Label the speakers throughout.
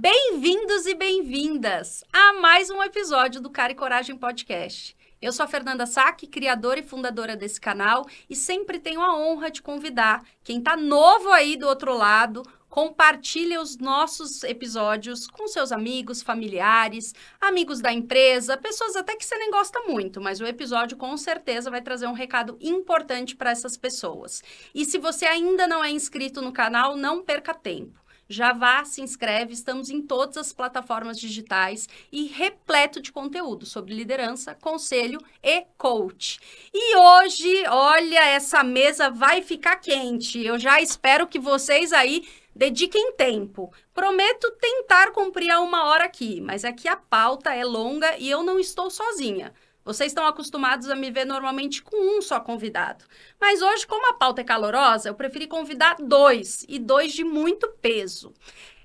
Speaker 1: Bem-vindos e bem-vindas a mais um episódio do Cara e Coragem Podcast. Eu sou a Fernanda Sack, criadora e fundadora desse canal, e sempre tenho a honra de convidar quem tá novo aí do outro lado, compartilha os nossos episódios com seus amigos, familiares, amigos da empresa, pessoas até que você nem gosta muito, mas o episódio com certeza vai trazer um recado importante para essas pessoas. E se você ainda não é inscrito no canal, não perca tempo. Já vá, se inscreve, estamos em todas as plataformas digitais e repleto de conteúdo sobre liderança, conselho e coach. E hoje, olha, essa mesa vai ficar quente. Eu já espero que vocês aí dediquem tempo. Prometo tentar cumprir a 1 hora aqui, mas aqui a pauta é longa e eu não estou sozinha. Vocês estão acostumados a me ver normalmente com um só convidado. Mas hoje, como a pauta é calorosa, eu preferi convidar dois, e dois de muito peso.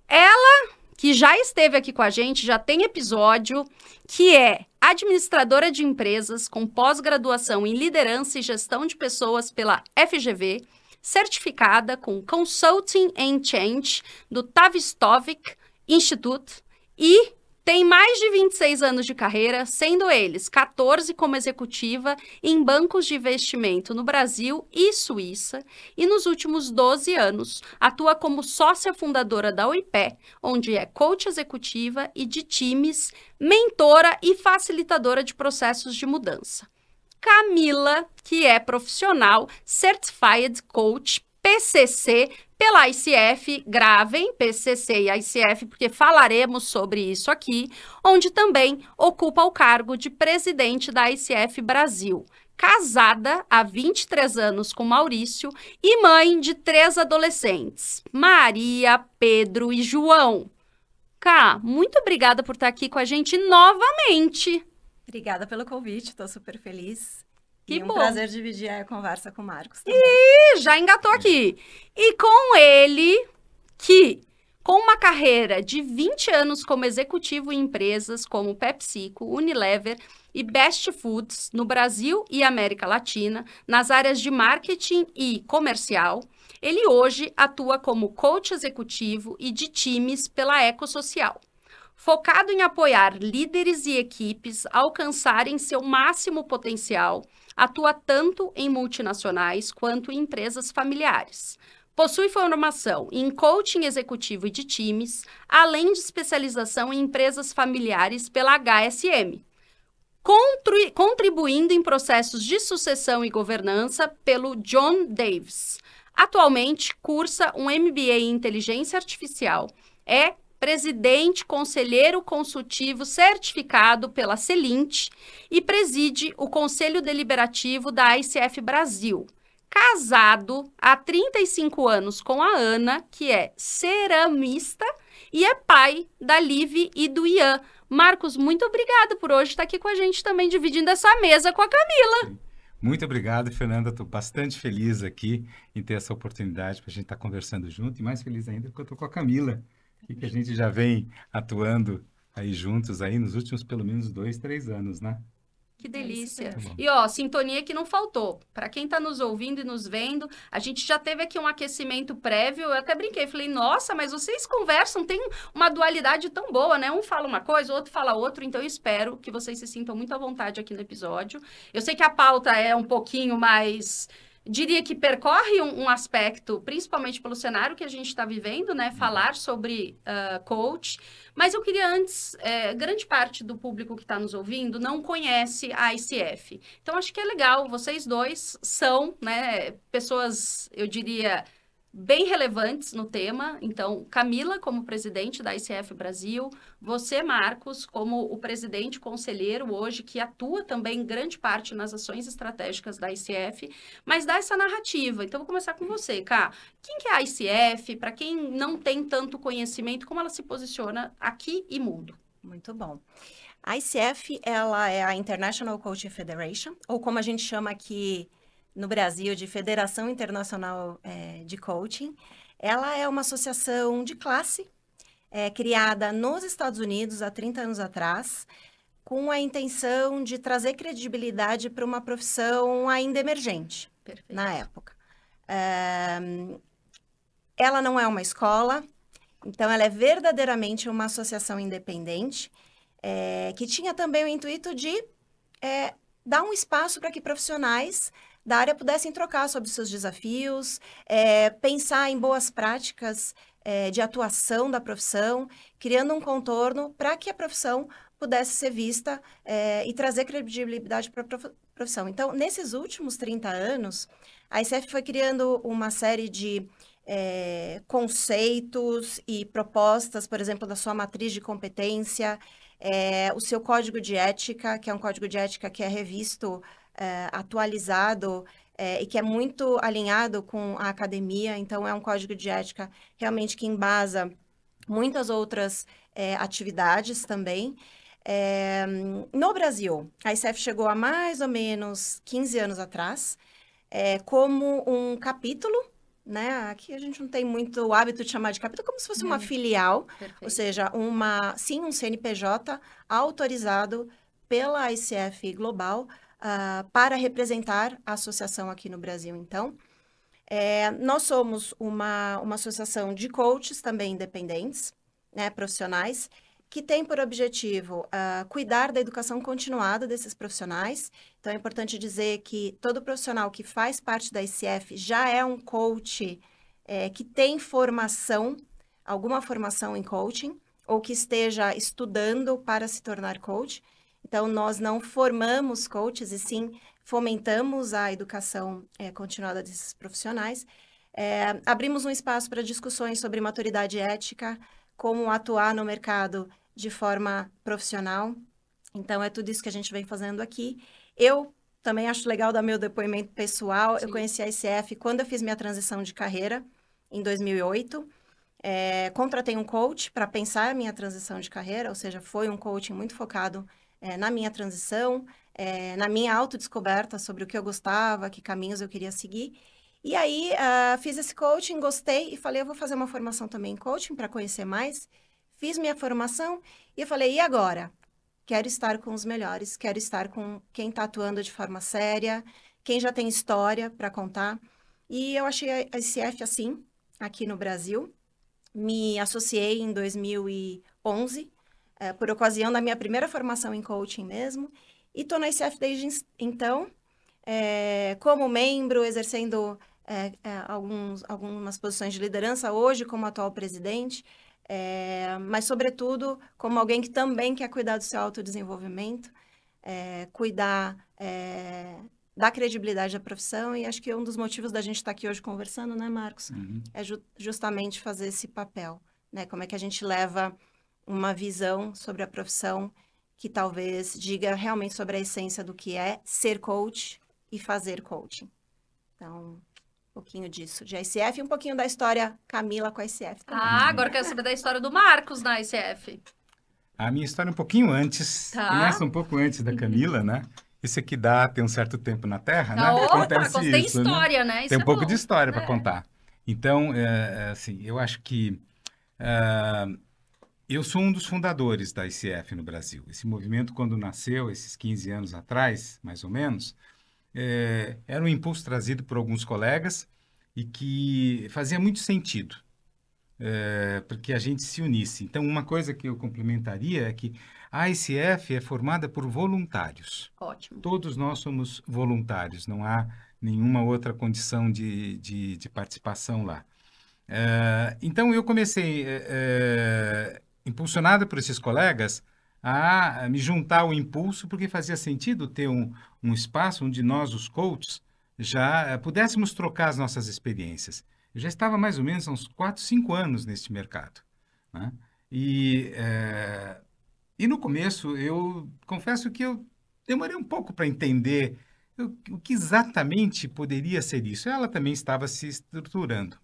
Speaker 1: Ela, que já esteve aqui com a gente, já tem episódio, que é administradora de empresas com pós-graduação em liderança e gestão de pessoas pela FGV, certificada com Consulting and Change do Tavistock Institute e tem mais de 26 anos de carreira, sendo eles 14 como executiva em bancos de investimento no Brasil e Suíça, e nos últimos 12 anos atua como sócia fundadora da OIPE, onde é coach executiva e de times, mentora e facilitadora de processos de mudança. Camila, que é profissional Certified Coach PCC pela ICF, gravem PCC e ICF, porque falaremos sobre isso aqui, onde também ocupa o cargo de presidente da ICF Brasil. Casada há 23 anos com Maurício e mãe de 3 adolescentes, Maria, Pedro e João. Cá, muito obrigada por estar aqui com a gente novamente.
Speaker 2: Obrigada pelo convite, estou super feliz.
Speaker 1: Que
Speaker 2: bom.
Speaker 1: prazer
Speaker 2: dividir a conversa com o Marcos também.
Speaker 1: Ih, já engatou aqui. E com ele, que com uma carreira de 20 anos como executivo em empresas como PepsiCo, Unilever e Best Foods no Brasil e América Latina, nas áreas de marketing e comercial, ele hoje atua como coach executivo e de times pela Ecosocial. Focado em apoiar líderes e equipes a alcançarem seu máximo potencial, atua tanto em multinacionais quanto em empresas familiares. Possui formação em coaching executivo e de times, além de especialização em empresas familiares pela HSM, contribuindo em processos de sucessão e governança pelo John Davis. Atualmente, cursa um MBA em Inteligência Artificial, presidente, conselheiro consultivo certificado pela Celint e preside o Conselho Deliberativo da ICF Brasil. Casado há 35 anos com a Ana, que é ceramista, e é pai da Liv e do Ian. Marcos, muito obrigada por hoje estar aqui com a gente também, dividindo essa mesa com a Camila.
Speaker 3: Muito obrigado, Fernanda. Estou bastante feliz aqui em ter essa oportunidade para a gente estar conversando junto, e mais feliz ainda porque eu estou com a Camila, que a gente já vem atuando aí juntos aí nos últimos pelo menos 2, 3 anos, né?
Speaker 1: Que delícia.
Speaker 3: Tá
Speaker 1: E ó, sintonia que não faltou. Para quem está nos ouvindo e nos vendo, a gente já teve aqui um aquecimento prévio. Eu até brinquei, falei, nossa, mas vocês conversam, tem uma dualidade tão boa, né? Um fala uma coisa, o outro fala outra, então eu espero que vocês se sintam muito à vontade aqui no episódio. Eu sei que a pauta é um pouquinho mais... Diria que percorre um aspecto, principalmente pelo cenário que a gente está vivendo, né? Falar sobre coach. Mas eu queria antes, grande parte do público que está nos ouvindo não conhece a ICF. Então, acho que é legal, vocês dois são, né, pessoas, eu diria, bem relevantes no tema. Então, Camila como presidente da ICF Brasil, você, Marcos, como o presidente conselheiro hoje, que atua também em grande parte nas ações estratégicas da ICF, mas dá essa narrativa. Então, vou começar com você, Cá. Quem que é a ICF? Para quem não tem tanto conhecimento, como ela se posiciona aqui e mundo?
Speaker 2: Muito bom. A ICF, ela é a International Coaching Federation, ou como a gente chama aqui no Brasil, de Federação Internacional de Coaching. Ela é uma associação de classe, criada nos Estados Unidos há 30 anos atrás, com a intenção de trazer credibilidade para uma profissão ainda emergente. Perfeito. Na época. Ela não é uma escola, Então, ela é verdadeiramente uma associação independente, que tinha também o intuito de dar um espaço para que profissionais da área pudessem trocar sobre seus desafios, pensar em boas práticas de atuação da profissão, criando um contorno para que a profissão pudesse ser vista e trazer credibilidade para a profissão. Então, nesses últimos 30 anos, a ICF foi criando uma série de conceitos e propostas, por exemplo, da sua matriz de competência, o seu código de ética, que é um código de ética que é revisto, atualizado, e que é muito alinhado com a academia. Então, é um código de ética realmente que embasa muitas outras atividades também. No Brasil, a ICF chegou há mais ou menos 15 anos atrás, como um capítulo, né? Aqui a gente não tem muito o hábito de chamar de capítulo, como se fosse uma filial,
Speaker 1: Perfeito.
Speaker 2: ou seja, um CNPJ autorizado pela ICF Global para representar a associação aqui no Brasil. Então, nós somos uma associação de coaches também independentes, né, profissionais, que tem por objetivo cuidar da educação continuada desses profissionais. Então, é importante dizer que todo profissional que faz parte da ICF já é um coach que tem alguma formação em coaching, ou que esteja estudando para se tornar coach. Então, nós não formamos coaches, e sim fomentamos a educação continuada desses profissionais. Abrimos um espaço para discussões sobre maturidade ética, como atuar no mercado de forma profissional. Então, é tudo isso que a gente vem fazendo aqui. Eu também acho legal dar meu depoimento pessoal.
Speaker 1: Sim.
Speaker 2: Eu conheci a ICF quando eu fiz minha transição de carreira, em 2008. Contratei um coach para pensar a minha transição de carreira, ou seja, foi um coaching muito focado na minha transição, na minha autodescoberta sobre o que eu gostava, que caminhos eu queria seguir. E aí, fiz esse coaching, gostei e falei, eu vou fazer uma formação também em coaching para conhecer mais. Fiz minha formação e eu falei, e agora? Quero estar com os melhores, quero estar com quem está atuando de forma séria, quem já tem história para contar. E eu achei a ICF assim, aqui no Brasil. Me associei em 2011, por ocasião da minha primeira formação em coaching mesmo. E estou na ICF desde então, como membro, exercendo algumas posições de liderança, hoje como atual presidente, mas, sobretudo, como alguém que também quer cuidar do seu autodesenvolvimento, cuidar da credibilidade da profissão, e acho que um dos motivos da gente estar aqui hoje conversando, né, Marcos?
Speaker 3: Uhum.
Speaker 2: É justamente fazer esse papel, né? Como é que a gente leva uma visão sobre a profissão que talvez diga realmente sobre a essência do que é ser coach e fazer coaching. Então, um pouquinho disso, de ICF, e um pouquinho da história Camila com a ICF também.
Speaker 1: Agora eu quero saber da história do Marcos na ICF.
Speaker 3: A minha história é um pouquinho antes,
Speaker 1: Tá.
Speaker 3: começa um pouco antes da Camila, né? Isso aqui tem um certo tempo na Terra, né?
Speaker 1: Opa, tem história, né? Isso
Speaker 3: Tem um pouco
Speaker 1: bom.
Speaker 3: de história para contar. Então, assim, eu acho que eu sou um dos fundadores da ICF no Brasil. Esse movimento, quando nasceu, esses 15 anos atrás, mais ou menos, era um impulso trazido por alguns colegas e que fazia muito sentido, porque a gente se unisse. Então, uma coisa que eu complementaria é que a ICF é formada por voluntários.
Speaker 1: Ótimo.
Speaker 3: Todos nós somos voluntários, não há nenhuma outra condição de participação lá. Então, eu comecei, impulsionado por esses colegas, a me juntar ao impulso, porque fazia sentido ter um espaço onde nós, os coaches, já pudéssemos trocar as nossas experiências. Eu já estava mais ou menos há uns 4, 5 anos neste mercado, né? E no começo, eu confesso que eu demorei um pouco para entender o que exatamente poderia ser isso. Ela também estava se estruturando.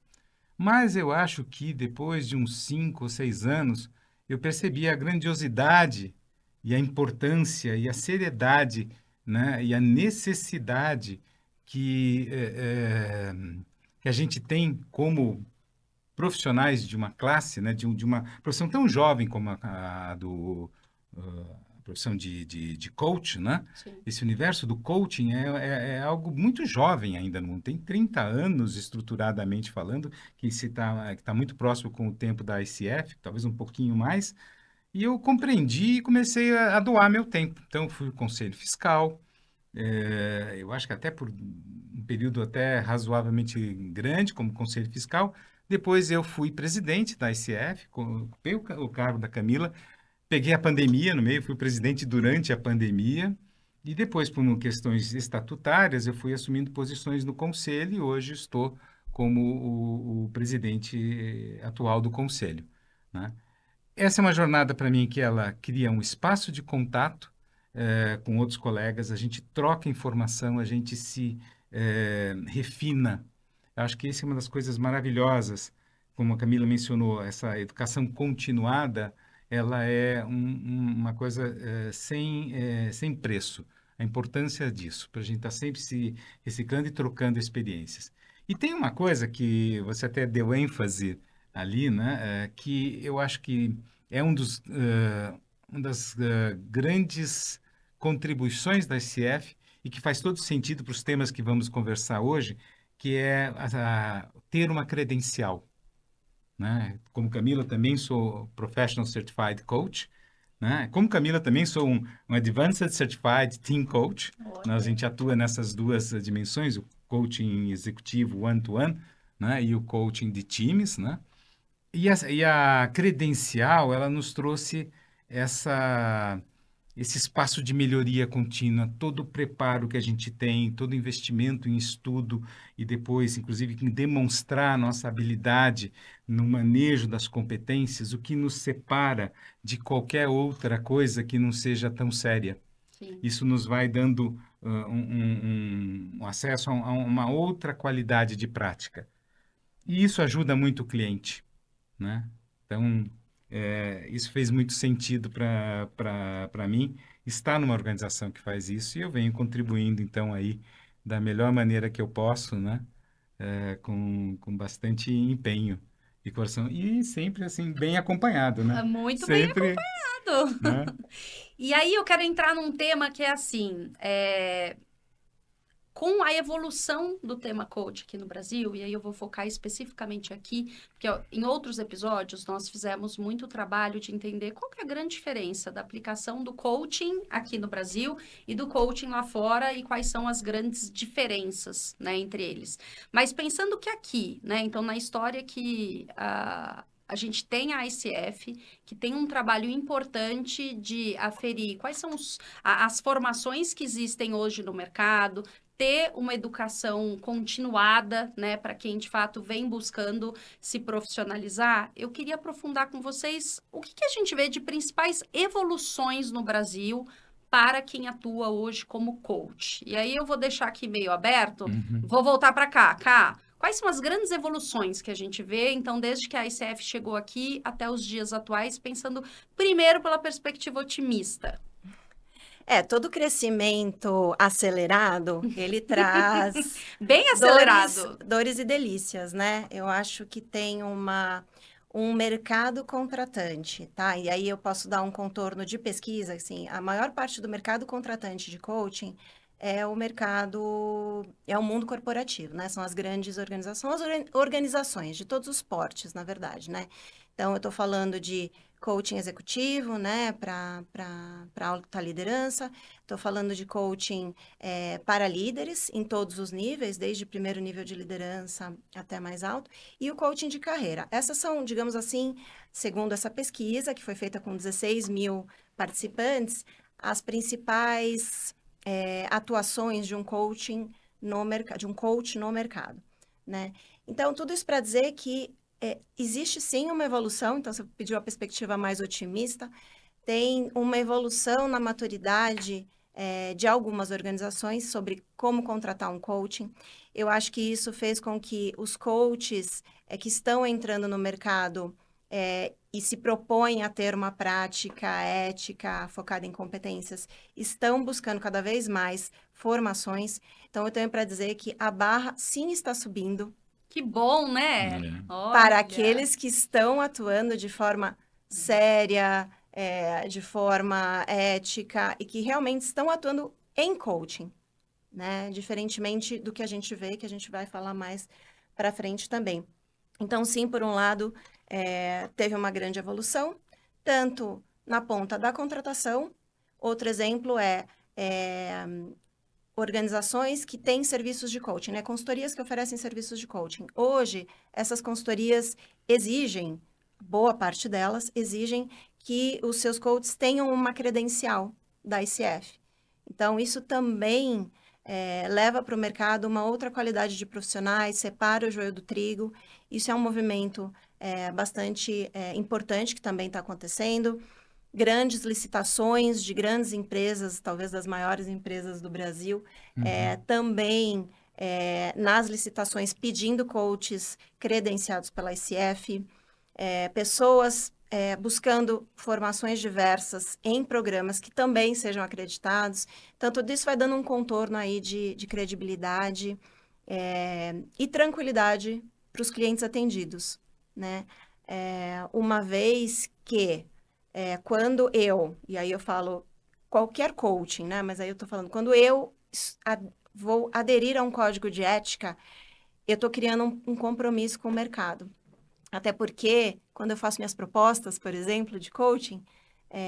Speaker 3: Mas eu acho que depois de uns 5 ou 6 anos, eu percebi a grandiosidade e a importância e a seriedade, né, e a necessidade que a gente tem como profissionais de uma classe, né, de uma profissão tão jovem como a profissão de coach, né?
Speaker 1: Sim.
Speaker 3: Esse universo do coaching é algo muito jovem ainda no mundo. Tem 30 anos, estruturadamente falando, que está muito próximo com o tempo da ICF, talvez um pouquinho mais. E eu compreendi e comecei a doar meu tempo. Então, fui ao Conselho Fiscal, eu acho que até por um período até razoavelmente grande como Conselho Fiscal. Depois eu fui presidente da ICF, ocupei o cargo da Camila, peguei a pandemia no meio, fui presidente durante a pandemia, e depois, por questões estatutárias, eu fui assumindo posições no Conselho e hoje estou como o presidente atual do Conselho, né? Essa é uma jornada para mim que ela cria um espaço de contato com outros colegas, a gente troca informação, a gente se refina. Eu acho que essa é uma das coisas maravilhosas, como a Camila mencionou, essa educação continuada, ela é uma coisa sem preço. A importância disso, para a gente estar sempre se reciclando e trocando experiências. E tem uma coisa que você até deu ênfase ali, né, que eu acho que é uma das grandes contribuições da ICF e que faz todo sentido para os temas que vamos conversar hoje, que é ter uma credencial, né? Como Camila, também sou Professional Certified Coach, né? Como Camila, também sou um Advanced Certified Team Coach. A gente atua nessas duas dimensões, o coaching executivo one-to-one, né? E o coaching de times, né? E a credencial, ela nos trouxe esse espaço de melhoria contínua, todo o preparo que a gente tem, todo o investimento em estudo e depois, inclusive, em demonstrar a nossa habilidade no manejo das competências, o que nos separa de qualquer outra coisa que não seja tão séria.
Speaker 1: Sim.
Speaker 3: Isso nos vai dando um acesso a uma outra qualidade de prática. E isso ajuda muito o cliente, né? Então, isso fez muito sentido para mim estar numa organização que faz isso, e eu venho contribuindo, então, aí da melhor maneira que eu posso, né? Com bastante empenho e coração, e sempre, assim, bem acompanhado, né?
Speaker 1: Muito
Speaker 3: Sempre,
Speaker 1: bem acompanhado.
Speaker 3: né?
Speaker 1: E aí eu quero entrar num tema que é assim, com a evolução do tema coach aqui no Brasil, e aí eu vou focar especificamente aqui, porque em outros episódios nós fizemos muito trabalho de entender qual que é a grande diferença da aplicação do coaching aqui no Brasil e do coaching lá fora e quais são as grandes diferenças, né, entre eles. Mas pensando que aqui, né, então na história que a gente tem a ICF, que tem um trabalho importante de aferir quais são as formações que existem hoje no mercado, ter uma educação continuada, né, para quem de fato vem buscando se profissionalizar. Eu queria aprofundar com vocês o que a gente vê de principais evoluções no Brasil para quem atua hoje como coach. E aí eu vou deixar aqui meio aberto, vou voltar para cá. Cá, quais são as grandes evoluções que a gente vê, então, desde que a ICF chegou aqui até os dias atuais, pensando primeiro pela perspectiva otimista?
Speaker 2: Todo crescimento acelerado, ele traz
Speaker 1: bem acelerado.
Speaker 2: Dores e delícias, né? Eu acho que tem um mercado contratante, tá? E aí eu posso dar um contorno de pesquisa, assim, a maior parte do mercado contratante de coaching é o mundo corporativo, né? São as grandes organizações de todos os portes, na verdade, né? Então, eu estou falando de coaching executivo, né, para alta liderança. Estou falando de coaching para líderes em todos os níveis, desde o primeiro nível de liderança até mais alto. E o coaching de carreira. Essas são, digamos assim, segundo essa pesquisa, que foi feita com 16 mil participantes, as principais atuações de um coaching de um coach no mercado, né? Então, tudo isso para dizer que existe sim uma evolução. Então, você pediu a perspectiva mais otimista, tem uma evolução na maturidade de algumas organizações sobre como contratar um coaching. Eu acho que isso fez com que os coaches que estão entrando no mercado e se propõem a ter uma prática ética focada em competências, estão buscando cada vez mais formações. Então, eu tenho para dizer que a barra sim está subindo.
Speaker 1: Que bom, né?
Speaker 2: Para aqueles que estão atuando de forma séria, de forma ética e que realmente estão atuando em coaching, né? Diferentemente do que a gente vê, que a gente vai falar mais para frente também. Então, sim, por um lado, teve uma grande evolução, tanto na ponta da contratação. Outro exemplo organizações que têm serviços de coaching, né? Consultorias que oferecem serviços de coaching. Hoje, essas consultorias exigem, boa parte delas, exigem que os seus coaches tenham uma credencial da ICF. Então, isso também leva para o mercado uma outra qualidade de profissionais, separa o joio do trigo. Isso é um movimento bastante importante que também está acontecendo. Grandes licitações de grandes empresas, talvez das maiores empresas do Brasil, também nas licitações pedindo coaches credenciados pela ICF, pessoas buscando formações diversas em programas que também sejam acreditados. Então, tudo isso vai dando um contorno aí de credibilidade e tranquilidade para os clientes atendidos, né? Uma vez que quando e aí eu falo qualquer coaching, né? Mas aí eu tô falando, quando eu vou aderir a um código de ética, eu tô criando um compromisso com o mercado. Até porque, quando eu faço minhas propostas, por exemplo, de coaching,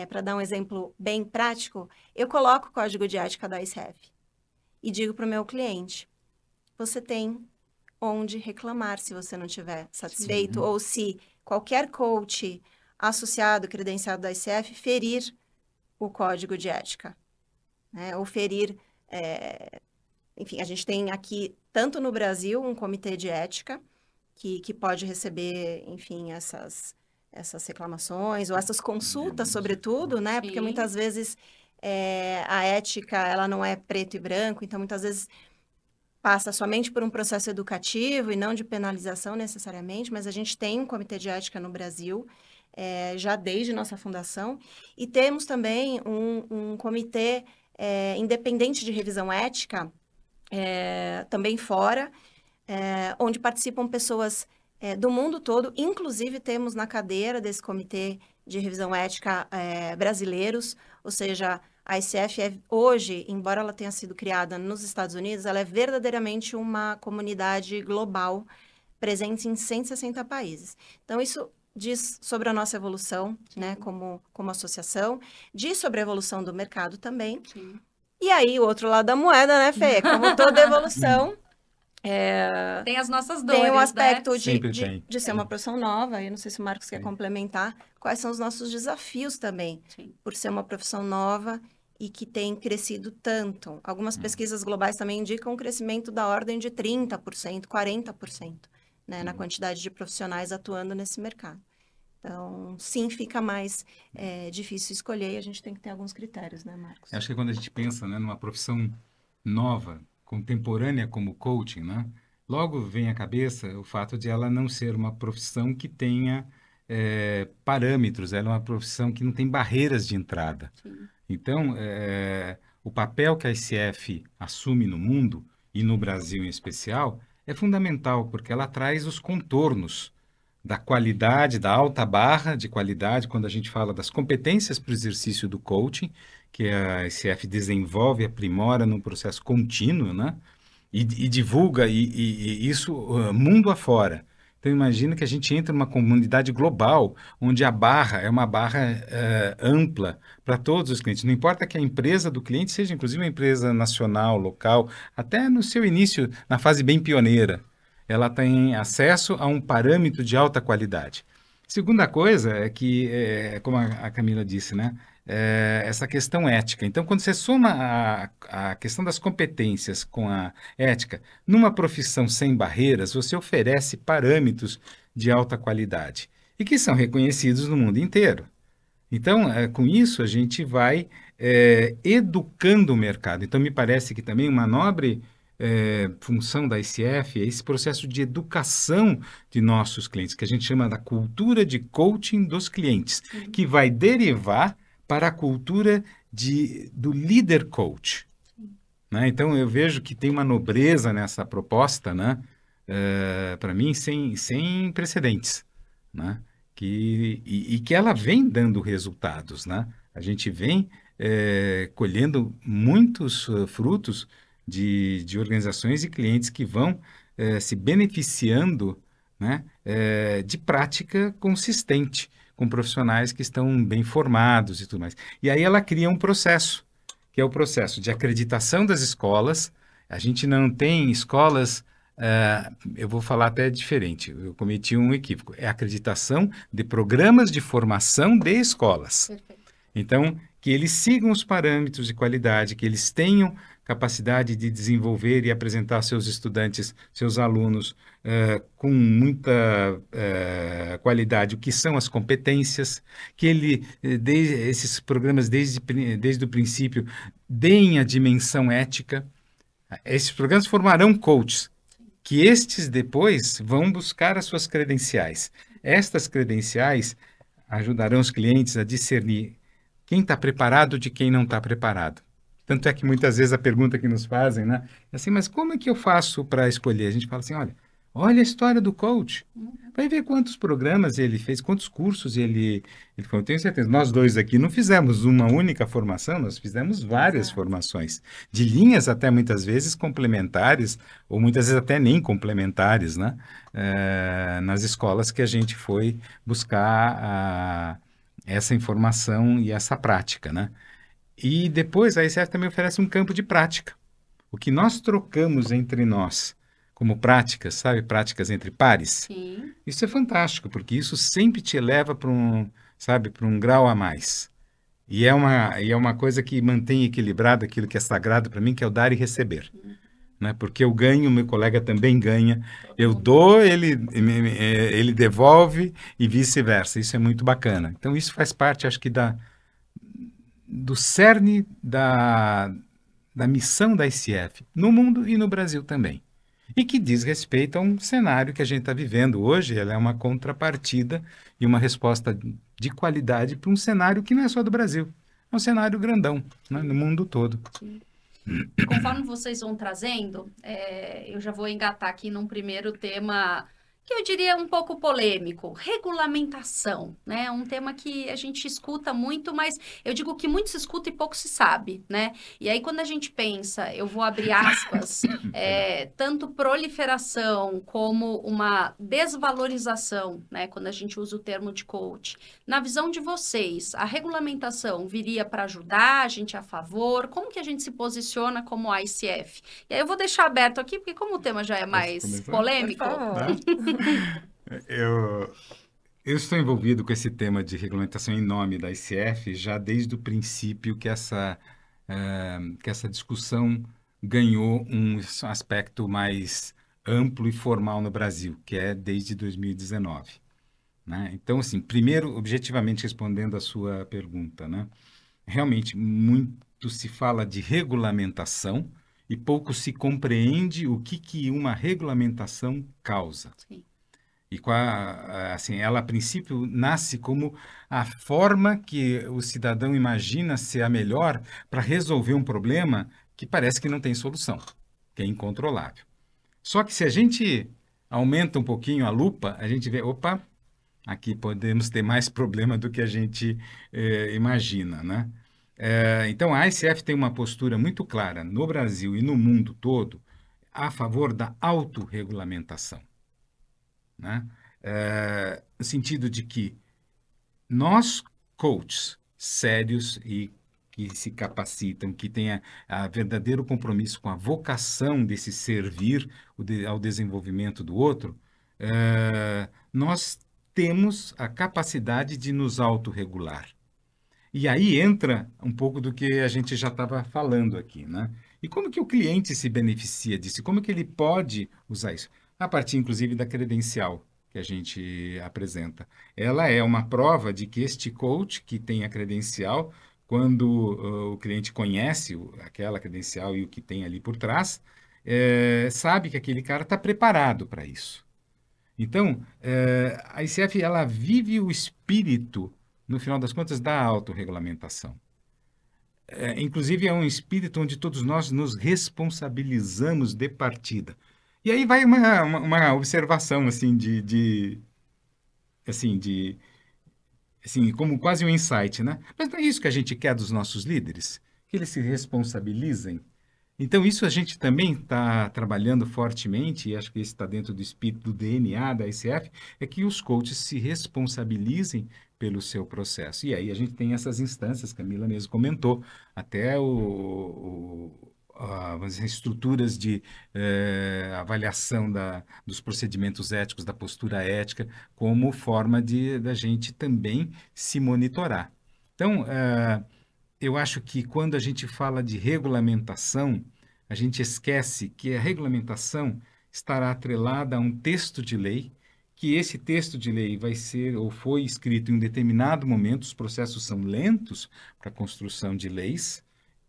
Speaker 2: para dar um exemplo bem prático, eu coloco o código de ética da ICF e digo para o meu cliente, você tem onde reclamar se você não estiver satisfeito, ou se qualquer coach associado, credenciado da ICF, ferir o código de ética, né? Ou ferir... enfim, a gente tem aqui, tanto no Brasil, um comitê de ética, que pode receber, enfim, essas reclamações, ou essas consultas, sobretudo, né? Porque muitas vezes a ética, ela não é preto e branco, então muitas vezes passa somente por um processo educativo e não de penalização necessariamente, mas a gente tem um comitê de ética no Brasil, já desde nossa fundação, e temos também um comitê independente de revisão ética, também fora, onde participam pessoas do mundo todo, inclusive temos na cadeira desse comitê de revisão ética brasileiros, ou seja, a ICF hoje, embora ela tenha sido criada nos Estados Unidos, ela é verdadeiramente uma comunidade global, presente em 160 países. Então, isso diz sobre a nossa evolução, né, como associação, diz sobre a evolução do mercado também.
Speaker 1: Sim.
Speaker 2: E aí, o outro lado da moeda, né, Fê? Como toda evolução...
Speaker 1: tem as nossas dores,
Speaker 2: tem o aspecto
Speaker 1: né?
Speaker 2: de ser uma profissão nova. Eu não sei se o Marcos quer complementar. Quais são os nossos desafios também, por ser uma profissão nova e que tem crescido tanto. Algumas pesquisas globais também indicam um crescimento da ordem de 30%, 40%, né, na quantidade de profissionais atuando nesse mercado. Então, sim, fica mais difícil escolher e a gente tem que ter alguns critérios, né, Marcos?
Speaker 3: Eu acho que quando a gente pensa, né, numa profissão nova, contemporânea como coaching, né, logo vem à cabeça o fato de ela não ser uma profissão que tenha parâmetros, ela é uma profissão que não tem barreiras de entrada.
Speaker 1: Sim.
Speaker 3: Então, o papel que a ICF assume no mundo, e no Brasil em especial, é fundamental, porque ela traz os contornos da qualidade, da alta barra de qualidade, quando a gente fala das competências para o exercício do coaching, que a ICF desenvolve e aprimora num processo contínuo, né? E divulga isso mundo afora. Então, imagina que a gente entra numa comunidade global, onde a barra é uma barra ampla para todos os clientes. Não importa que a empresa do cliente seja, inclusive, uma empresa nacional, local, até no seu início, na fase bem pioneira, ela tem acesso a um parâmetro de alta qualidade. Segunda coisa é que, como a Camila disse, né? Essa questão ética. Então, quando você soma a questão das competências com a ética, numa profissão sem barreiras, você oferece parâmetros de alta qualidade e que são reconhecidos no mundo inteiro. Então, com isso, a gente vai educando o mercado. Então, me parece que também uma nobre função da ICF é esse processo de educação de nossos clientes, que a gente chama da cultura de coaching dos clientes, que vai derivar para a cultura do líder coach. Né? Então, eu vejo que tem uma nobreza nessa proposta, né? Para mim, sem precedentes. Né? e que ela vem dando resultados, né? A gente vem colhendo muitos frutos de organizações e clientes que vão se beneficiando, né, de prática consistente, com profissionais que estão bem formados e tudo mais. E aí ela cria um processo, que é o processo de acreditação das escolas. A gente não tem escolas, eu vou falar até diferente, eu cometi um equívoco, é a acreditação de programas de formação de escolas.
Speaker 1: Perfeito.
Speaker 3: Então, que eles sigam os parâmetros de qualidade, que eles tenham capacidade de desenvolver e apresentar aos seus estudantes, seus alunos, com muita qualidade, o que são as competências, que esses programas, desde o princípio, deem a dimensão ética. Esses programas formarão coaches, que estes depois vão buscar as suas credenciais. Estas credenciais ajudarão os clientes a discernir quem está preparado de quem não está preparado. Tanto é que muitas vezes a pergunta que nos fazem, né, é assim, mas como é que eu faço para escolher? A gente fala assim, olha a história do coach. Vai ver quantos programas ele fez, quantos cursos ele fez. Eu tenho certeza, nós dois aqui não fizemos uma única formação, nós fizemos várias formações, de linhas até muitas vezes complementares, ou muitas vezes até nem complementares, né, nas escolas que a gente foi buscar essa informação e essa prática, né? E depois a ICF também oferece um campo de prática. O que nós trocamos entre nós como práticas, sabe? Práticas entre pares.
Speaker 1: Sim.
Speaker 3: Isso é fantástico, porque isso sempre te leva para um grau a mais. E é uma coisa que mantém equilibrado aquilo que é sagrado para mim, que é o dar e receber. Né? Porque eu ganho, meu colega também ganha. Eu dou, ele devolve e vice-versa. Isso é muito bacana. Então, isso faz parte, acho que, do cerne da missão da ICF, no mundo e no Brasil também. E que diz respeito a um cenário que a gente está vivendo hoje. Ela é uma contrapartida e uma resposta de qualidade para um cenário que não é só do Brasil. É um cenário grandão, né, no mundo todo.
Speaker 1: Sim. Conforme vocês vão trazendo, eu já vou engatar aqui num primeiro tema que eu diria um pouco polêmico, regulamentação, né? Um tema que a gente escuta muito, mas eu digo que muito se escuta e pouco se sabe, né? E aí quando a gente pensa, eu vou abrir aspas, tanto proliferação como uma desvalorização, né? Quando a gente usa o termo de coach. Na visão de vocês, a regulamentação viria para ajudar, a gente é a favor? Como que a gente se posiciona como ICF? E aí eu vou deixar aberto aqui, porque como o tema já é mais polêmico...
Speaker 3: Eu estou envolvido com esse tema de regulamentação em nome da ICF já desde o princípio que essa discussão ganhou um aspecto mais amplo e formal no Brasil, que é desde 2019. Né? Então, assim, primeiro, objetivamente respondendo a sua pergunta, né? Realmente muito se fala de regulamentação e pouco se compreende o que uma regulamentação causa.
Speaker 1: Sim.
Speaker 3: E assim, ela, a princípio, nasce como a forma que o cidadão imagina ser a melhor para resolver um problema que parece que não tem solução, que é incontrolável. Só que se a gente aumenta um pouquinho a lupa, a gente vê, opa, aqui podemos ter mais problema do que a gente imagina, né? Então, a ICF tem uma postura muito clara no Brasil e no mundo todo a favor da autorregulamentação. Né? No sentido de que nós, coaches sérios e que se capacitam, que têm a verdadeiro compromisso com a vocação desse servir ao desenvolvimento do outro, nós temos a capacidade de nos autorregular. E aí entra um pouco do que a gente já estava falando aqui, né? E como que o cliente se beneficia disso? Como que ele pode usar isso? A partir, inclusive, da credencial que a gente apresenta. Ela é uma prova de que este coach que tem a credencial, quando o cliente conhece aquela credencial e o que tem ali por trás, sabe que aquele cara está preparado para isso. Então, a ICF, ela vive o espírito, no final das contas, da autorregulamentação. Inclusive, é um espírito onde todos nós nos responsabilizamos de partida. E aí vai uma observação assim, de assim, assim, como quase um insight, né? Mas não é isso que a gente quer dos nossos líderes, que eles se responsabilizem. Então, isso a gente também está trabalhando fortemente, e acho que isso está dentro do espírito do DNA da ICF, é que os coaches se responsabilizem pelo seu processo. E aí a gente tem essas instâncias, Camila mesmo comentou, até vamos dizer, estruturas de avaliação dos procedimentos éticos, da postura ética, como forma da gente também se monitorar. Então, eu acho que quando a gente fala de regulamentação, a gente esquece que a regulamentação estará atrelada a um texto de lei, que esse texto de lei vai ser ou foi escrito em um determinado momento, os processos são lentos para a construção de leis.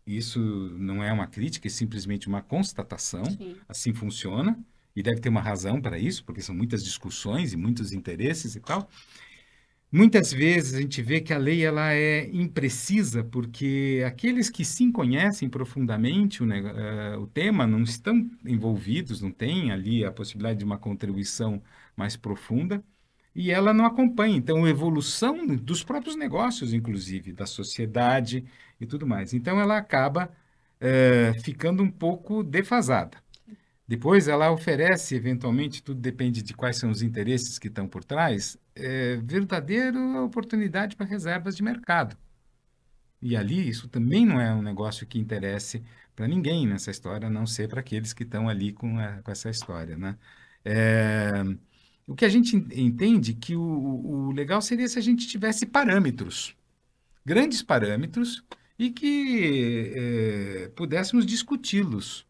Speaker 3: Isso não é uma crítica, é simplesmente uma constatação.
Speaker 1: Sim.
Speaker 3: Assim funciona, e deve ter uma razão para isso, porque são muitas discussões e muitos interesses e tal. Muitas vezes a gente vê que a lei ela é imprecisa porque aqueles que sim conhecem profundamente o tema não estão envolvidos, não têm ali a possibilidade de uma contribuição mais profunda e ela não acompanha, então, a evolução dos próprios negócios, inclusive, da sociedade e tudo mais. Então, ela acaba ficando um pouco defasada. Depois ela oferece, eventualmente, tudo depende de quais são os interesses que estão por trás, verdadeira oportunidade para reservas de mercado. E ali, isso também não é um negócio que interesse para ninguém nessa história, a não ser para aqueles que estão ali com essa história, né? O que a gente entende que o legal seria se a gente tivesse parâmetros, grandes parâmetros, e que pudéssemos discuti-los,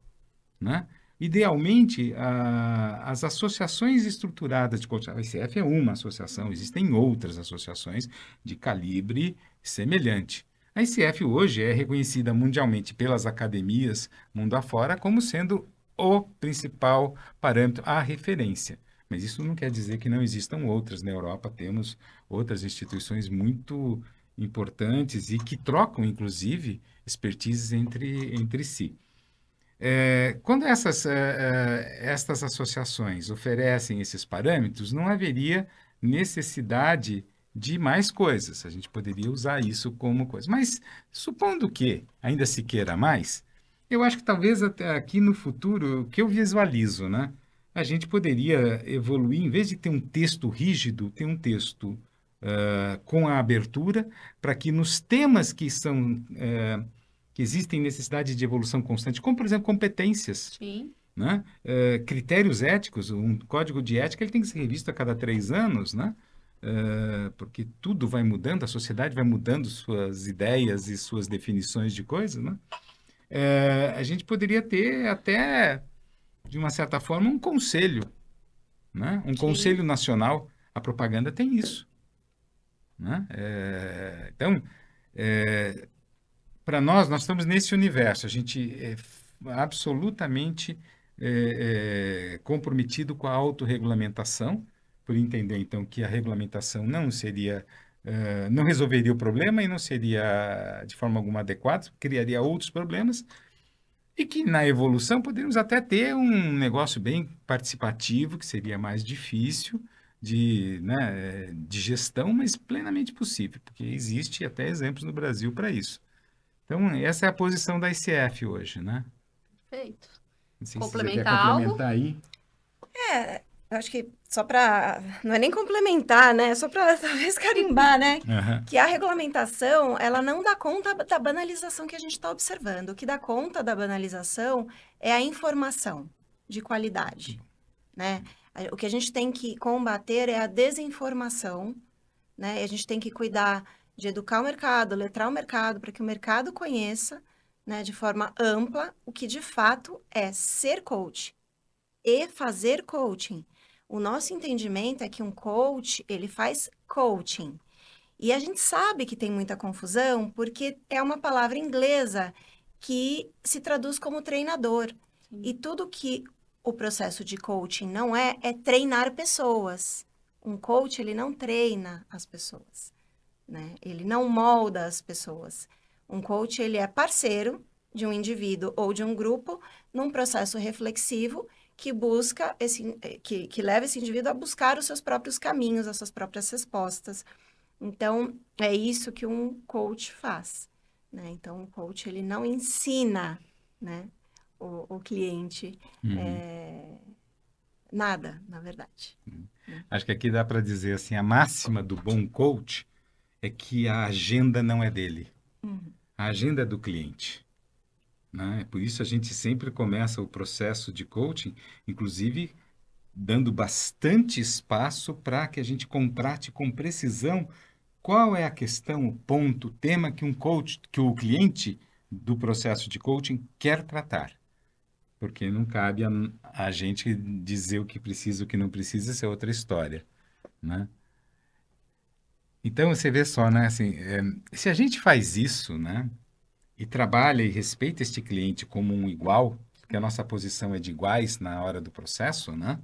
Speaker 3: né? Idealmente, as associações estruturadas de coaching, a ICF é uma associação, existem outras associações de calibre semelhante. A ICF hoje é reconhecida mundialmente pelas academias mundo afora como sendo o principal parâmetro, a referência. Mas isso não quer dizer que não existam outras. Na Europa temos outras instituições muito importantes e que trocam, inclusive, expertises entre si. Quando estas associações oferecem esses parâmetros, não haveria necessidade de mais coisas. A gente poderia usar isso como coisa. Mas, supondo que ainda se queira mais, eu acho que talvez até aqui no futuro, o que eu visualizo, né? A gente poderia evoluir, em vez de ter um texto rígido, ter um texto com a abertura, para que nos temas que existem necessidade de evolução constante, como, por exemplo, competências,
Speaker 1: Sim.
Speaker 3: né? Critérios éticos, um código de ética ele tem que ser revisto a cada 3 anos, né? Porque tudo vai mudando, a sociedade vai mudando suas ideias e suas definições de coisas, né? A gente poderia ter até, de uma certa forma, um conselho, né? Um conselho nacional. A propaganda tem isso, né? Então, para nós estamos nesse universo, a gente é absolutamente comprometido com a autorregulamentação, por entender, então, que a regulamentação não resolveria o problema e não seria, de forma alguma, adequada, criaria outros problemas, e que, na evolução, poderíamos até ter um negócio bem participativo, que seria mais difícil de gestão, mas plenamente possível, porque existe até exemplos no Brasil para isso. Então, essa é a posição da ICF hoje, né?
Speaker 1: Perfeito.
Speaker 3: Não sei se você quer
Speaker 1: Complementar
Speaker 3: complementar aí.
Speaker 2: Eu acho que só para... Não é nem complementar, né? Só para, talvez, carimbar, né?
Speaker 3: Uhum.
Speaker 2: Que a regulamentação, ela não dá conta da banalização que a gente está observando. O que dá conta da banalização é a informação de qualidade, né? O que a gente tem que combater é a desinformação, né? E a gente tem que cuidar de educar o mercado, letrar o mercado, para que o mercado conheça, né, de forma ampla o que de fato é ser coach e fazer coaching. O nosso entendimento é que um coach, ele faz coaching. E a gente sabe que tem muita confusão porque é uma palavra inglesa que se traduz como treinador.
Speaker 1: Sim.
Speaker 2: E tudo que o processo de coaching não é treinar pessoas. Um coach, ele não treina as pessoas, né? Ele não molda as pessoas. Um coach, ele é parceiro de um indivíduo ou de um grupo num processo reflexivo que busca que leva esse indivíduo a buscar os seus próprios caminhos, as suas próprias respostas. Então, é isso que um coach faz, né? Então, o coach, ele não ensina, né, o cliente nada, na verdade.
Speaker 3: Acho que aqui dá para dizer assim, a máxima do bom coach é que a agenda não é dele. A agenda é do cliente. Né? Por isso a gente sempre começa o processo de coaching, inclusive dando bastante espaço para que a gente contrate com precisão qual é a questão, o ponto, o tema que que o cliente do processo de coaching quer tratar. Porque não cabe a gente dizer o que precisa, o que não precisa, isso é outra história, né? Então, você vê só, né? Assim, se a gente faz isso, né? E trabalha e respeita este cliente como um igual, porque a nossa posição é de iguais na hora do processo, né?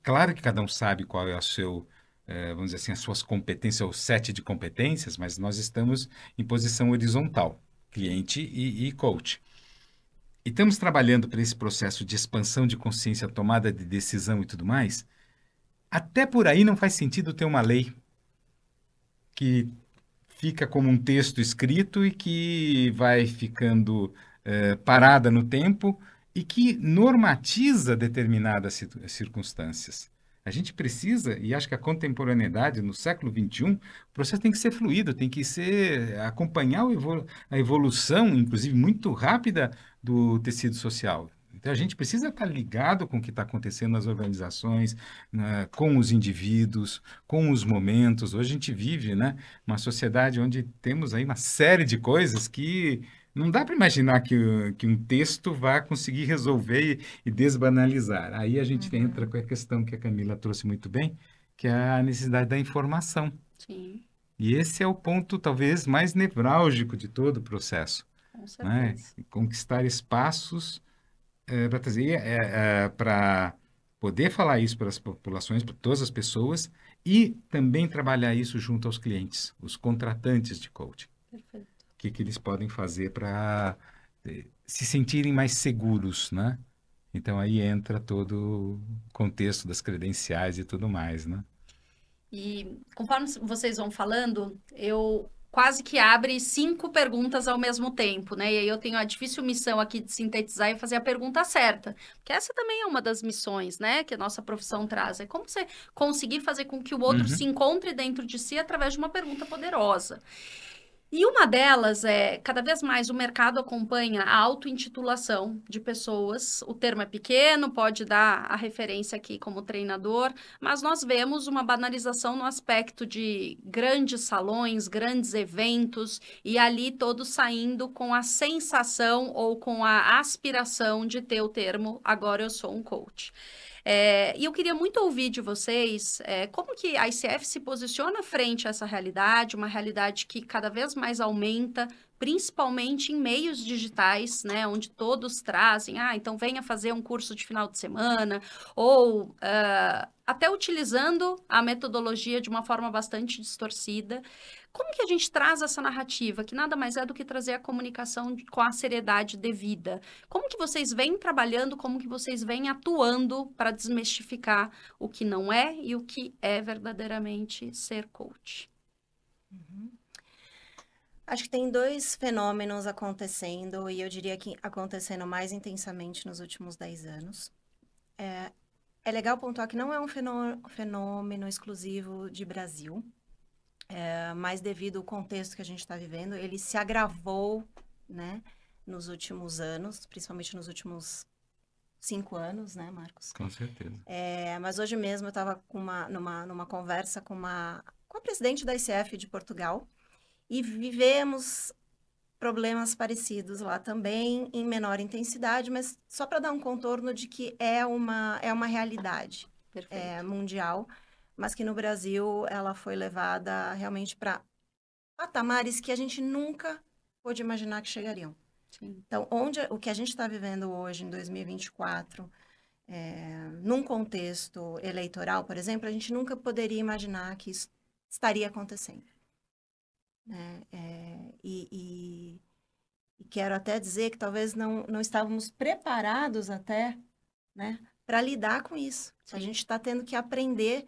Speaker 3: Claro que cada um sabe qual é o seu, vamos dizer assim, as suas competências, o set de competências, mas nós estamos em posição horizontal, cliente e coach. E estamos trabalhando para esse processo de expansão de consciência, tomada de decisão e tudo mais. Até por aí não faz sentido ter uma lei que fica como um texto escrito e que vai ficando parada no tempo e que normatiza determinadas circunstâncias. A gente precisa, e acho que a contemporaneidade no século XXI, o processo tem que ser fluido, tem que acompanhar a evolução, inclusive muito rápida, do tecido social. Então, a gente precisa estar ligado com o que está acontecendo nas organizações, com os indivíduos, com os momentos. Hoje a gente vive, né, uma sociedade onde temos aí uma série de coisas que não dá para imaginar que um texto vá conseguir resolver e desbanalizar. Aí a gente entra com a questão que a Camila trouxe muito bem, que é a necessidade da informação.
Speaker 1: Sim.
Speaker 3: E esse é o ponto, talvez, mais nevrálgico de todo o processo.
Speaker 1: Com
Speaker 3: Né?
Speaker 1: certeza.
Speaker 3: Conquistar espaços para trazer, para poder falar isso para as populações, para todas as pessoas, e também trabalhar isso junto aos clientes, os contratantes de coaching.
Speaker 1: Perfeito.
Speaker 3: O que eles podem fazer para se sentirem mais seguros, né? Então aí entra todo o contexto das credenciais e tudo mais, né?
Speaker 1: E conforme vocês vão falando, eu quase que abre 5 perguntas ao mesmo tempo, né? E aí eu tenho a difícil missão aqui de sintetizar e fazer a pergunta certa. Porque essa também é uma das missões, né? Que a nossa profissão traz. É como você conseguir fazer com que o outro se encontre dentro de si através de uma pergunta poderosa. E uma delas é, cada vez mais o mercado acompanha a auto-intitulação de pessoas. O termo é pequeno, pode dar a referência aqui como treinador, mas nós vemos uma banalização no aspecto de grandes salões, grandes eventos, e ali todos saindo com a sensação ou com a aspiração de ter o termo "agora eu sou um coach". E eu queria muito ouvir de vocês como que a ICF se posiciona frente a essa realidade, uma realidade que cada vez mais aumenta, principalmente em meios digitais, né, onde todos trazem, então venha fazer um curso de final de semana, ou até utilizando a metodologia de uma forma bastante distorcida. Como que a gente traz essa narrativa, que nada mais é do que trazer a comunicação com a seriedade devida? Como que vocês vêm trabalhando, como que vocês vêm atuando para desmistificar o que não é e o que é verdadeiramente ser coach?
Speaker 2: Acho que tem 2 fenômenos acontecendo, e eu diria que acontecendo mais intensamente nos últimos 10 anos. É legal pontuar que não é um fenômeno exclusivo de Brasil, mas devido ao contexto que a gente está vivendo, ele se agravou, né, nos últimos anos, principalmente nos últimos 5 anos, né, Marcos?
Speaker 3: Com certeza.
Speaker 2: Mas hoje mesmo eu estava numa conversa com a presidente da ICF de Portugal, e vivemos problemas parecidos lá também, em menor intensidade, mas só para dar um contorno de que é uma realidade mundial, mas que no Brasil ela foi levada realmente para patamares que a gente nunca pôde imaginar que chegariam.
Speaker 1: Sim.
Speaker 2: Então, o que a gente está vivendo hoje, em 2024, num contexto eleitoral, por exemplo, a gente nunca poderia imaginar que isso estaria acontecendo. E quero até dizer que talvez não estávamos preparados até né? Para lidar com isso.
Speaker 1: Sim.
Speaker 2: A gente está tendo que aprender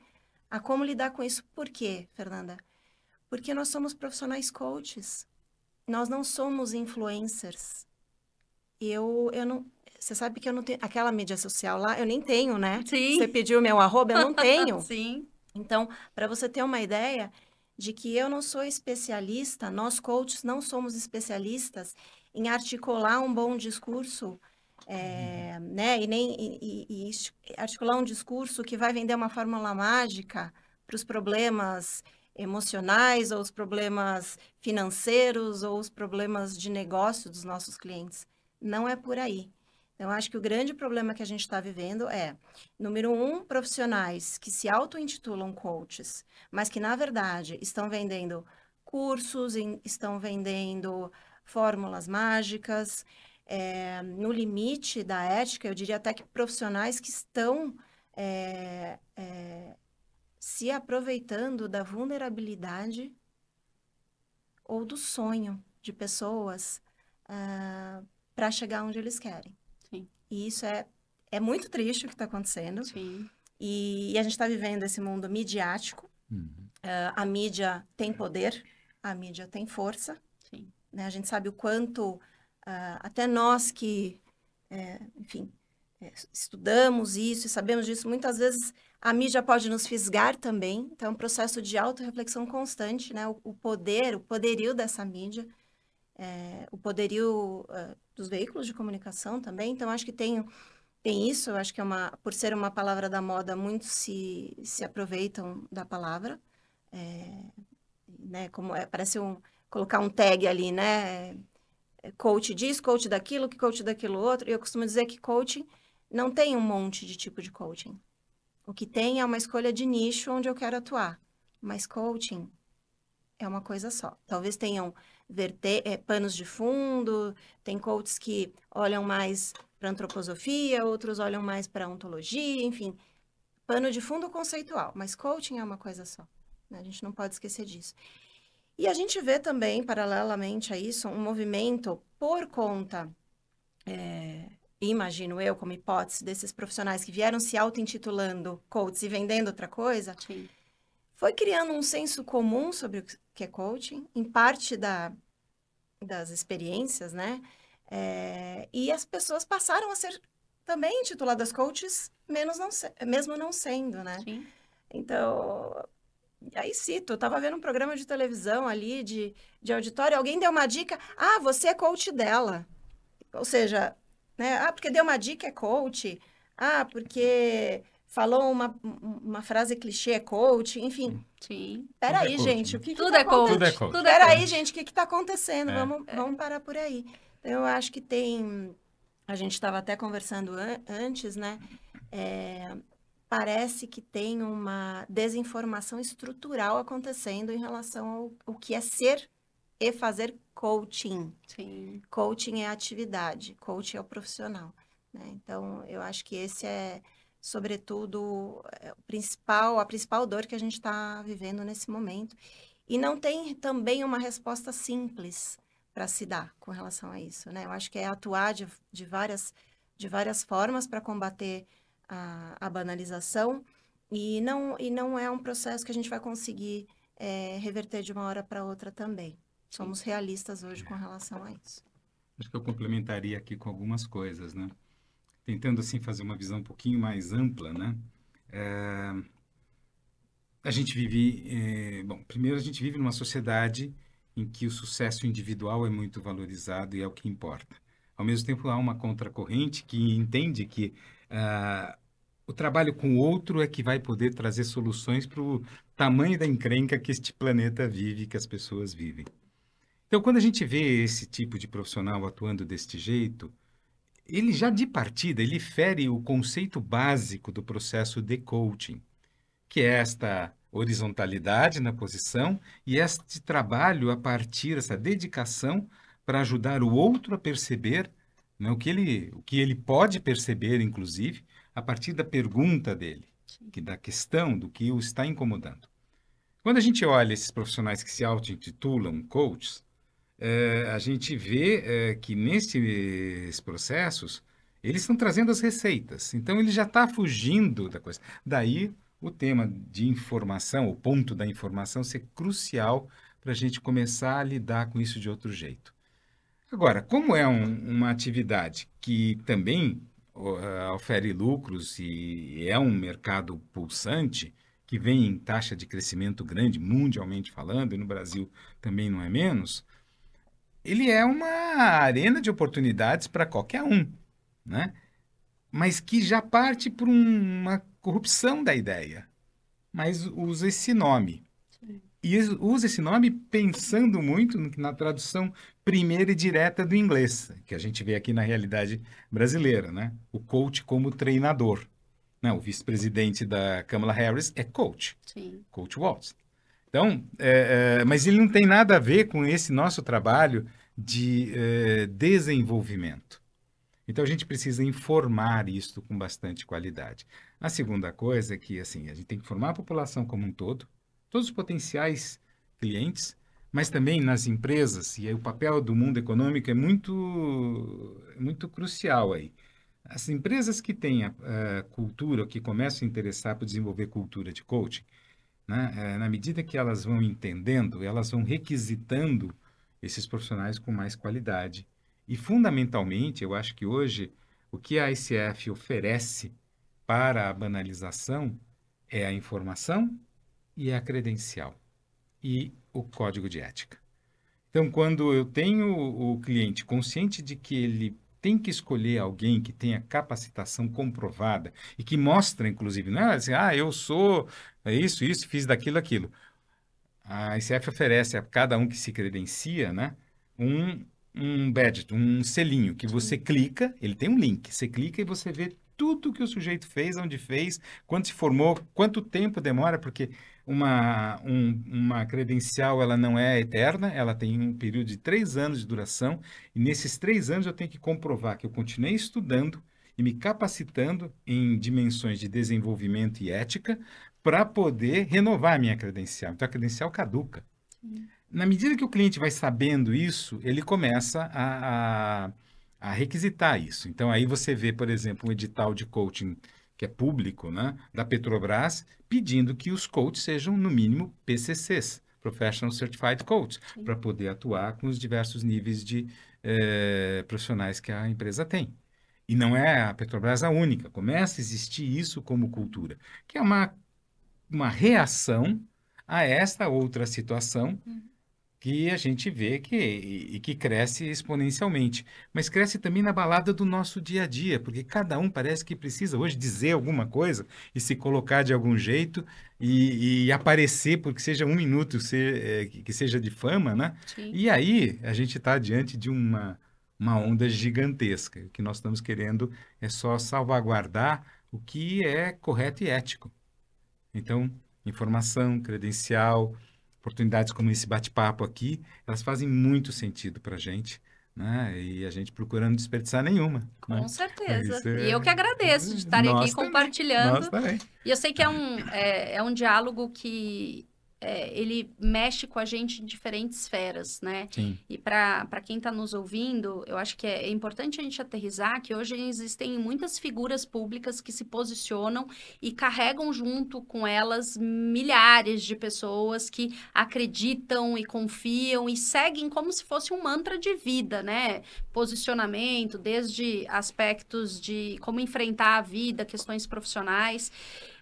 Speaker 2: a como lidar com isso. Por quê, Fernanda? Porque nós somos profissionais coaches. Nós não somos influencers. Eu não... Você sabe que eu não tenho... Aquela mídia social lá, eu nem tenho, né?
Speaker 1: Sim.
Speaker 2: Você pediu meu arroba, eu não tenho.
Speaker 1: Sim.
Speaker 2: Então, para você ter uma ideia de que eu não sou especialista, nós coaches não somos especialistas em articular um bom discurso, né? E articular um discurso que vai vender uma fórmula mágica para os problemas emocionais, ou os problemas financeiros, ou os problemas de negócio dos nossos clientes. Não é por aí. Então, eu acho que o grande problema que a gente está vivendo é, número 1, profissionais que se auto-intitulam coaches, mas que, na verdade, estão vendendo cursos, estão vendendo fórmulas mágicas, no limite da ética, eu diria até que profissionais que estão se aproveitando da vulnerabilidade ou do sonho de pessoas para chegar onde eles querem.
Speaker 1: Sim.
Speaker 2: E isso é muito triste o que está acontecendo.
Speaker 1: Sim.
Speaker 2: E a gente está vivendo esse mundo midiático. A mídia tem poder, a mídia tem força.
Speaker 1: Sim.
Speaker 2: Né? A gente sabe o quanto, até nós que, enfim, estudamos isso e sabemos disso, muitas vezes a mídia pode nos fisgar também. Então, é um processo de autorreflexão constante, né? O poderio dessa mídia, o poderio dos veículos de comunicação também. Então, acho que tem isso. Eu acho que por ser uma palavra da moda, muitos se aproveitam da palavra. Né? Parece colocar um tag ali, né? Coach disso, coach daquilo, que coach daquilo outro. E eu costumo dizer que coaching não tem um monte de tipo de coaching. O que tem é uma escolha de nicho onde eu quero atuar. Mas coaching é uma coisa só. Talvez tenham panos de fundo, tem coaches que olham mais para antroposofia, outros olham mais para ontologia, enfim. Pano de fundo conceitual, mas coaching é uma coisa só. Né? A gente não pode esquecer disso. E a gente vê também, paralelamente a isso, um movimento por conta, imagino eu, como hipótese, desses profissionais que vieram se auto-intitulando coaches e vendendo outra coisa.
Speaker 1: Sim.
Speaker 2: Foi criando um senso comum sobre o que é coaching, em parte das experiências, né? E as pessoas passaram a ser também intituladas coaches, mesmo não sendo, né?
Speaker 1: Sim.
Speaker 2: Então, aí cito, eu estava vendo um programa de televisão ali, de auditório, alguém deu uma dica, você é coach dela. Ou seja, né? Porque deu uma dica é coach, porque... falou uma frase clichê, é coach, enfim.
Speaker 1: Sim.
Speaker 2: Peraí, gente, o que
Speaker 1: Tudo
Speaker 2: tá
Speaker 1: é coach.
Speaker 3: Tudo é coach.
Speaker 1: Tudo é
Speaker 2: Peraí,
Speaker 1: coach.
Speaker 2: gente, o que está acontecendo? Vamos parar por aí. Então, eu acho que a gente estava até conversando antes, né? Parece que tem uma desinformação estrutural acontecendo em relação ao que é ser e fazer coaching.
Speaker 1: Sim.
Speaker 2: Coaching é a atividade, coaching é o profissional. Né? Então, eu acho que esse sobretudo, a principal dor que a gente está vivendo nesse momento. E não tem também uma resposta simples para se dar com relação a isso, né? Eu acho que é atuar de várias formas para combater a banalização e não é um processo que a gente vai conseguir reverter de uma hora para outra também. Somos realistas hoje com relação a isso.
Speaker 3: Acho que eu complementaria aqui com algumas coisas, né? Tentando, assim, fazer uma visão um pouquinho mais ampla, né? A gente vive... primeiro, a gente vive numa sociedade em que o sucesso individual é muito valorizado e é o que importa. Ao mesmo tempo, há uma contracorrente que entende que o trabalho com o outro é que vai poder trazer soluções para o tamanho da encrenca que este planeta vive, que as pessoas vivem. Então, quando a gente vê esse tipo de profissional atuando deste jeito, ele já de partida, ele fere o conceito básico do processo de coaching, que é esta horizontalidade na posição e este trabalho a partir, essa dedicação para ajudar o outro a perceber, né, o que ele pode perceber, inclusive, a partir da pergunta dele, da questão, do que o está incomodando. Quando a gente olha esses profissionais que se auto-intitulam coaches, a gente vê que nesses processos Eles estão trazendo as receitas. Então, ele já está fugindo da coisa. Daí, o tema de informação, o ponto da informação, ser crucial para a gente começar a lidar com isso de outro jeito. Agora, como é uma atividade que também ofere lucros e é um mercado pulsante, que vem em taxa de crescimento grande, mundialmente falando, e no Brasil também não é menos, ele é uma arena de oportunidades para qualquer um, né? Mas que já parte por uma corrupção da ideia, mas usa esse nome. E usa esse nome pensando muito na tradução primeira e direta do inglês, que a gente vê aqui na realidade brasileira, né? O coach como treinador. Né? O vice-presidente da Kamala Harris é coach,
Speaker 1: Sim.
Speaker 3: Coach Waltz. Então, mas ele não tem nada a ver com esse nosso trabalho de desenvolvimento. Então, a gente precisa informar isso com bastante qualidade. A segunda coisa é que assim, a gente tem que formar a população como um todo, todos os potenciais clientes, mas também nas empresas, e aí o papel do mundo econômico é muito crucial aí. As empresas que têm a cultura, que começam a interessar por desenvolver cultura de coaching, né, na medida que elas vão entendendo, elas vão requisitando esses profissionais com mais qualidade. E, fundamentalmente, eu acho que hoje o que a ICF oferece para a banalização é a informação e a credencial e o código de ética. Então, quando eu tenho o cliente consciente de que ele tem que escolher alguém que tenha capacitação comprovada e que mostra, inclusive, não é assim, eu sou isso, fiz daquilo, aquilo. A ICF oferece a cada um que se credencia, né, um badge, um selinho, que você clica, ele tem um link, você clica e você vê tudo que o sujeito fez, onde fez, quando se formou, quanto tempo demora, porque uma credencial ela não é eterna, ela tem um período de 3 anos de duração, e nesses 3 anos eu tenho que comprovar que eu continuei estudando e me capacitando em dimensões de desenvolvimento e ética para poder renovar a minha credencial. Então, a credencial caduca. Sim. Na medida que o cliente vai sabendo isso, ele começa a requisitar isso. Então, aí você vê, por exemplo, um edital de coaching que é público, né, da Petrobras, pedindo que os coaches sejam, no mínimo, PCCs, Professional Certified Coach, para poder atuar com os diversos níveis de profissionais que a empresa tem. E não é a Petrobras a única. Começa a existir isso como cultura, que é uma reação a esta outra situação que a gente vê que cresce exponencialmente. Mas cresce também na balada do nosso dia a dia, porque cada um parece que precisa hoje dizer alguma coisa e se colocar de algum jeito e aparecer, porque seja 1 minuto, que seja de fama, né? Sim. E aí a gente está diante de uma onda gigantesca. O que nós estamos querendo é só salvaguardar o que é correto e ético. Então, informação, credencial, oportunidades como esse bate-papo aqui, elas fazem muito sentido para a gente, né? E a gente procurando desperdiçar nenhuma.
Speaker 1: Com certeza. E eu que agradeço de estarem aqui compartilhando.
Speaker 3: Nós também.
Speaker 1: E eu sei que é um diálogo que ele mexe com a gente em diferentes esferas, né?
Speaker 3: Sim.
Speaker 1: E para quem está nos ouvindo, eu acho que é importante a gente aterrissar que hoje existem muitas figuras públicas que se posicionam e carregam junto com elas milhares de pessoas que acreditam e confiam e seguem como se fosse um mantra de vida, né? Posicionamento, desde aspectos de como enfrentar a vida, questões profissionais.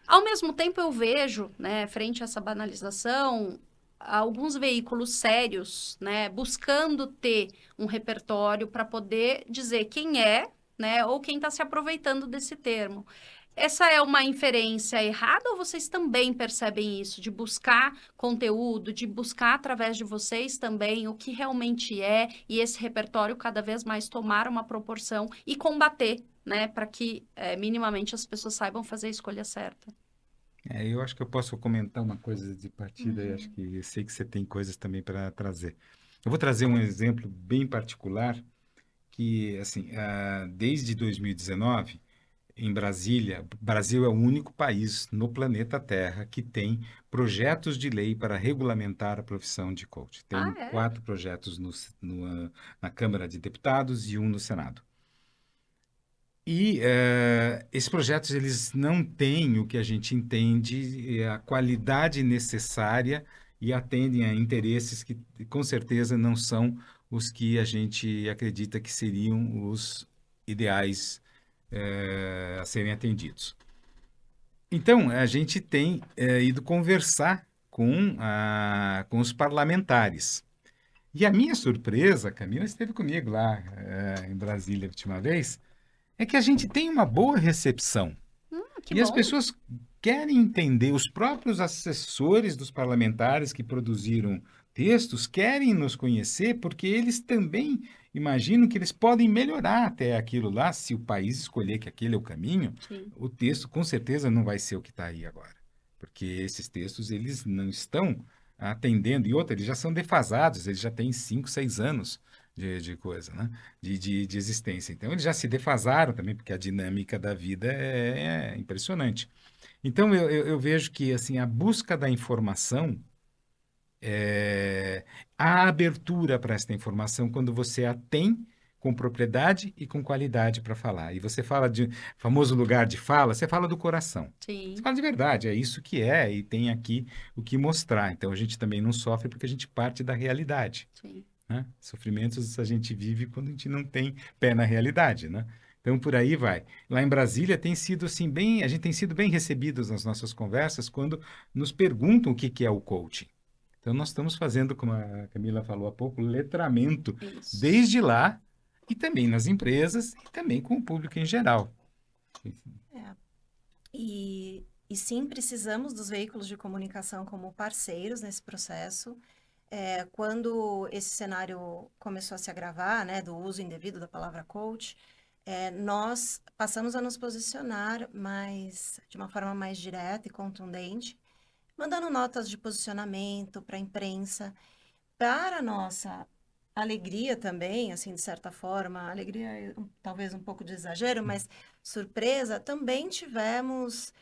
Speaker 1: Ao mesmo tempo, eu vejo, né, frente a essa banalização, alguns veículos sérios, né, buscando ter um repertório para poder dizer quem é, né, ou quem está se aproveitando desse termo. Essa é uma inferência errada ou vocês também percebem isso? De buscar conteúdo, de buscar através de vocês também o que realmente é e esse repertório cada vez mais tomar uma proporção e combater, né? Para que minimamente as pessoas saibam fazer a escolha certa.
Speaker 3: Eu acho que eu posso comentar uma coisa de partida e acho que eu sei que você tem coisas também para trazer. Eu vou trazer um exemplo bem particular que, assim, desde 2019... Em Brasília, o Brasil é o único país no planeta Terra que tem projetos de lei para regulamentar a profissão de coach. Tem 4 projetos na Câmara de Deputados e 1 no Senado. E esses projetos, eles não têm o que a gente entende, a qualidade necessária e atendem a interesses que, com certeza, não são os que a gente acredita que seriam os ideais a serem atendidos. Então, a gente tem ido conversar com os parlamentares. E a minha surpresa, a Camila esteve comigo lá em Brasília a última vez, é que a gente tem uma boa recepção.
Speaker 1: Que
Speaker 3: E as
Speaker 1: bom.
Speaker 3: pessoas querem entender, os próprios assessores dos parlamentares que produziram textos querem nos conhecer porque eles também imaginam que eles podem melhorar até aquilo lá, se o país escolher que aquele é o caminho,
Speaker 1: Sim.
Speaker 3: o texto com certeza não vai ser o que está aí agora. Porque esses textos, eles não estão atendendo, e outra, eles já são defasados, eles já têm 5, 6 anos de coisa, né? De existência. Então, eles já se defasaram também, porque a dinâmica da vida é impressionante. Então, eu vejo que assim, a busca da informação, a abertura para esta informação, quando você a tem com propriedade e com qualidade para falar. E você fala de famoso lugar de fala, você fala do coração.
Speaker 1: Sim.
Speaker 3: Você fala de verdade, é isso que é, e tem aqui o que mostrar. Então, a gente também não sofre porque a gente parte da realidade.
Speaker 1: Sim.
Speaker 3: Né? Sofrimentos a gente vive quando a gente não tem pé na realidade, né? Então, por aí vai. Lá em Brasília tem sido assim a gente tem sido bem recebidos nas nossas conversas quando nos perguntam o que que é o coaching. Então, nós estamos fazendo, como a Camila falou há pouco, letramento
Speaker 1: Isso.
Speaker 3: desde lá e também nas empresas e também com o público em geral.
Speaker 2: E sim, precisamos dos veículos de comunicação como parceiros nesse processo. Quando esse cenário começou a se agravar, né, do uso indevido da palavra coach, nós passamos a nos posicionar de uma forma mais direta e contundente, mandando notas de posicionamento para a imprensa. Para a nossa alegria também, assim, de certa forma, alegria é talvez um pouco de exagero, mas surpresa, também tivemos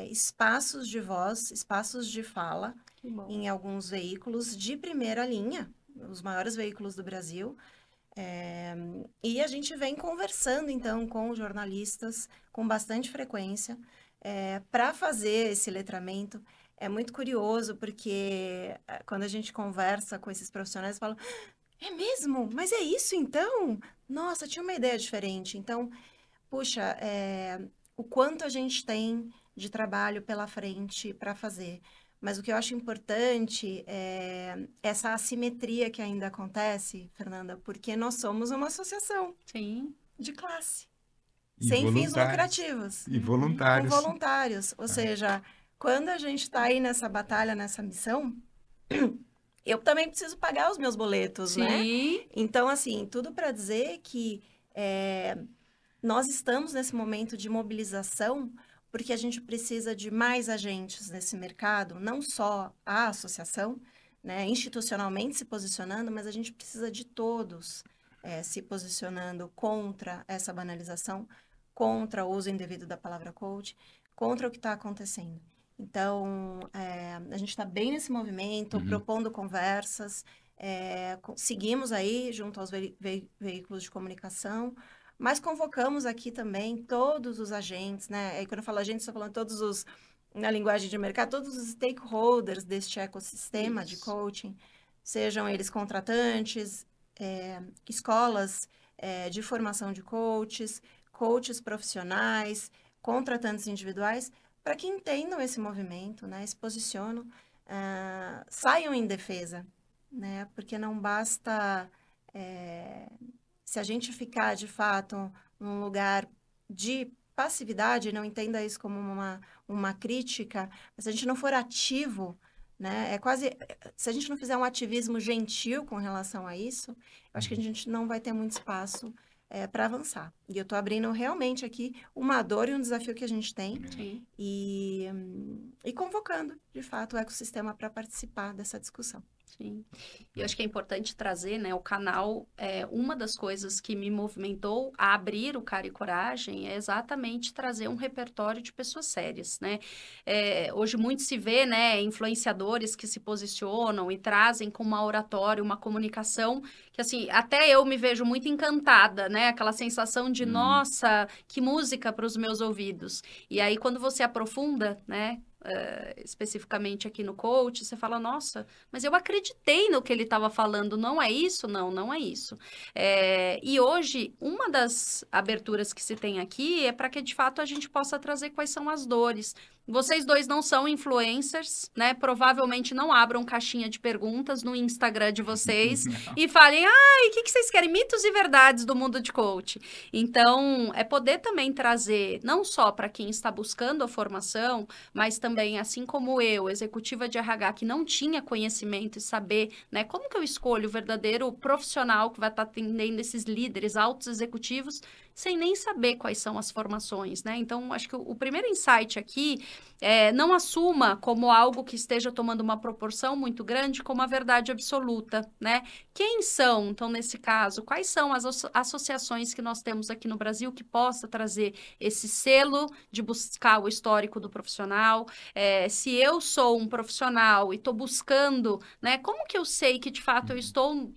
Speaker 2: espaços de voz, espaços de fala
Speaker 1: Que bom.
Speaker 2: em alguns veículos de primeira linha, os maiores veículos do Brasil. E a gente vem conversando, então, com jornalistas com bastante frequência para fazer esse letramento. É muito curioso, porque quando a gente conversa com esses profissionais, falam, é mesmo? Mas é isso, então? Nossa, tinha uma ideia diferente. Então, puxa, o quanto a gente tem de trabalho pela frente para fazer. Mas o que eu acho importante é essa assimetria que ainda acontece, Fernanda, porque nós somos uma associação
Speaker 1: Sim.
Speaker 2: de classe,
Speaker 3: E
Speaker 2: sem fins
Speaker 3: voluntários.
Speaker 2: lucrativos,
Speaker 3: E
Speaker 2: com
Speaker 3: voluntários.
Speaker 2: voluntários. Ou seja, quando a gente está aí nessa batalha, nessa missão, eu também preciso pagar os meus boletos, né?
Speaker 1: Sim.
Speaker 2: Então, assim, tudo para dizer que nós estamos nesse momento de mobilização porque a gente precisa de mais agentes nesse mercado, não só a associação, né, institucionalmente se posicionando, mas a gente precisa de todos se posicionando contra essa banalização, contra o uso indevido da palavra coach, contra o que está acontecendo. Então, a gente está bem nesse movimento, propondo conversas, seguimos aí junto aos veículos de comunicação, mas convocamos aqui também todos os agentes, né? E quando eu falo agentes, estou falando todos os, na linguagem de mercado, todos os stakeholders deste ecossistema de coaching, sejam eles contratantes, escolas de formação de coaches, coaches profissionais, contratantes individuais, para que entendam esse movimento, né? Se posicionam, saiam em defesa, né? Porque não basta... se a gente ficar, de fato, num lugar de passividade, não entenda isso como uma crítica, mas se a gente não for ativo, né, se a gente não fizer um ativismo gentil com relação a isso, eu acho que a gente não vai ter muito espaço para avançar. E eu estou abrindo realmente aqui uma dor e um desafio que a gente tem e convocando, de fato, o ecossistema para participar dessa discussão.
Speaker 1: Sim. E eu acho que é importante trazer, né, o canal, uma das coisas que me movimentou a abrir o Cara e Coragem é exatamente trazer um repertório de pessoas sérias, né? Hoje muito se vê, né, influenciadores que se posicionam e trazem com uma oratória, uma comunicação que, assim, até eu me vejo muito encantada, né? Aquela sensação de, nossa, que música para os meus ouvidos. E aí, quando você aprofunda, né, especificamente aqui no coach, você fala, nossa, mas eu acreditei no que ele estava falando, não é isso? Não, não é isso. E hoje, uma das aberturas que se tem aqui é para que, de fato, a gente possa trazer quais são as dores. Vocês dois não são influencers, né? Provavelmente não abram caixinha de perguntas no Instagram de vocês e falem, ai, o que vocês querem? Mitos e verdades do mundo de coach. Então, é poder também trazer, não só para quem está buscando a formação, mas também, assim como eu, executiva de RH, que não tinha conhecimento e saber, né, como que eu escolho o verdadeiro profissional que vai estar atendendo esses líderes altos executivos, sem nem saber quais são as formações, né? Então, acho que o primeiro insight aqui não assuma como algo que esteja tomando uma proporção muito grande como a verdade absoluta, né? Quem são, então, nesse caso, quais são as associações que nós temos aqui no Brasil que possa trazer esse selo de buscar o histórico do profissional? Se eu sou um profissional e estou buscando, né? Como que eu sei que, de fato, eu estou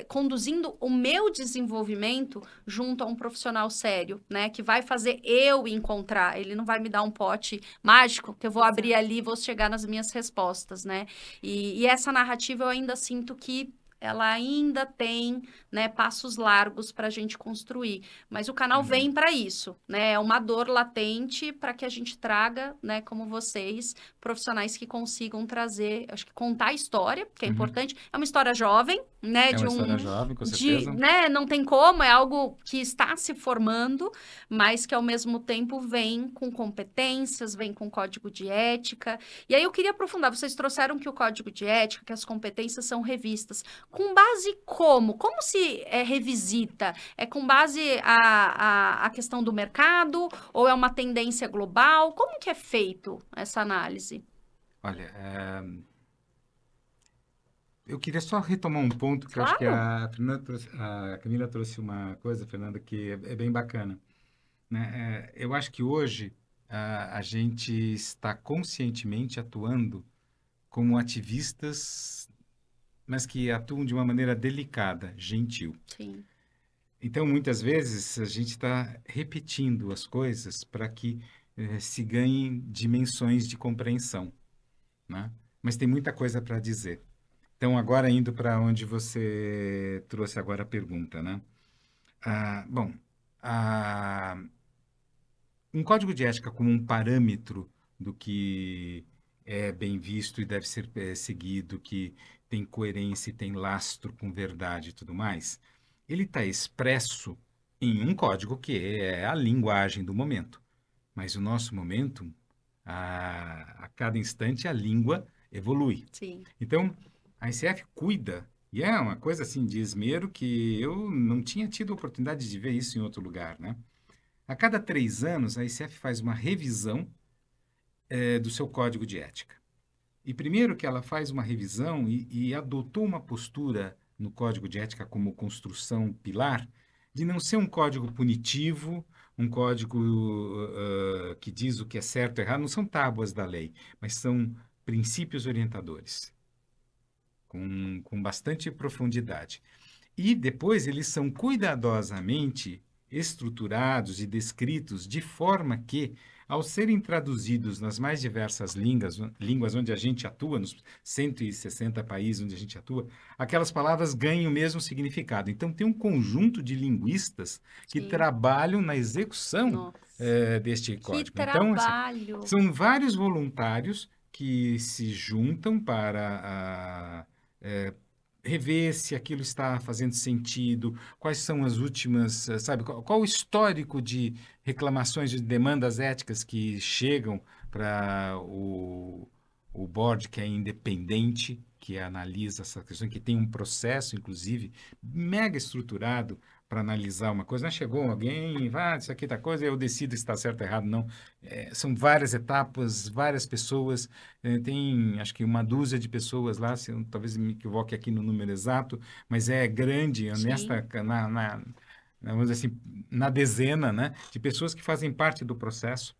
Speaker 1: conduzindo o meu desenvolvimento junto a um profissional sério, né? Que vai fazer eu encontrar. Ele não vai me dar um pote mágico que eu vou abrir ali e vou chegar nas minhas respostas, né? E essa narrativa eu ainda sinto que ela ainda tem, né, passos largos para a gente construir. Mas o canal vem para isso, né? É uma dor latente para que a gente traga, né, como vocês, profissionais que consigam trazer, acho que contar a história, que é importante. É uma história jovem, né?
Speaker 3: É uma história jovem, com certeza.
Speaker 1: Né, não tem como, é algo que está se formando, mas que ao mesmo tempo vem com competências, vem com código de ética. E aí eu queria aprofundar, vocês trouxeram que o código de ética, que as competências são revistas. Com base como? Como se revisita? É com base a questão do mercado ou é uma tendência global? Como que é feito essa análise?
Speaker 3: Olha, eu queria só retomar um ponto que eu acho que a Camila trouxe uma coisa, Fernanda, que é bem bacana, né? Eu acho que hoje a gente está conscientemente atuando como ativistas, mas que atuam de uma maneira delicada, gentil.
Speaker 1: Sim.
Speaker 3: Então, muitas vezes, a gente está repetindo as coisas para que se ganhem dimensões de compreensão, né? Mas tem muita coisa para dizer. Então, agora indo para onde você trouxe agora a pergunta, né? Um código de ética como um parâmetro do que é bem visto e deve ser seguido, que tem coerência e tem lastro com verdade e tudo mais, ele está expresso em um código que é a linguagem do momento. Mas o nosso momento, a cada instante, a língua evolui.
Speaker 1: Sim.
Speaker 3: Então, a ICF cuida, e é uma coisa assim de esmero que eu não tinha tido a oportunidade de ver isso em outro lugar, né? A cada 3 anos, a ICF faz uma revisão do seu código de ética. E primeiro que ela faz uma revisão e adotou uma postura no código de ética como construção pilar, de não ser um código punitivo, um código que diz o que é certo e errado, não são tábuas da lei, mas são princípios orientadores, com bastante profundidade. E depois eles são cuidadosamente estruturados e descritos de forma que, ao serem traduzidos nas mais diversas línguas onde a gente atua, nos 160 países onde a gente atua, aquelas palavras ganham o mesmo significado. Então, tem um conjunto de linguistas que trabalham na execução deste código.
Speaker 1: Que trabalho!
Speaker 3: Então, assim, são vários voluntários que se juntam para rever se aquilo está fazendo sentido, quais são as últimas, sabe, qual o histórico de reclamações de demandas éticas que chegam para o board que é independente, que analisa essa questão, que tem um processo, inclusive, mega estruturado analisar uma coisa. Não chegou alguém, isso aqui tá coisa, eu decido se está certo ou errado. Não. São várias etapas, várias pessoas. Tem, acho que uma dúzia de pessoas lá, talvez me equivoque aqui no número exato, mas é grande, vamos dizer assim, na dezena, né, de pessoas que fazem parte do processo.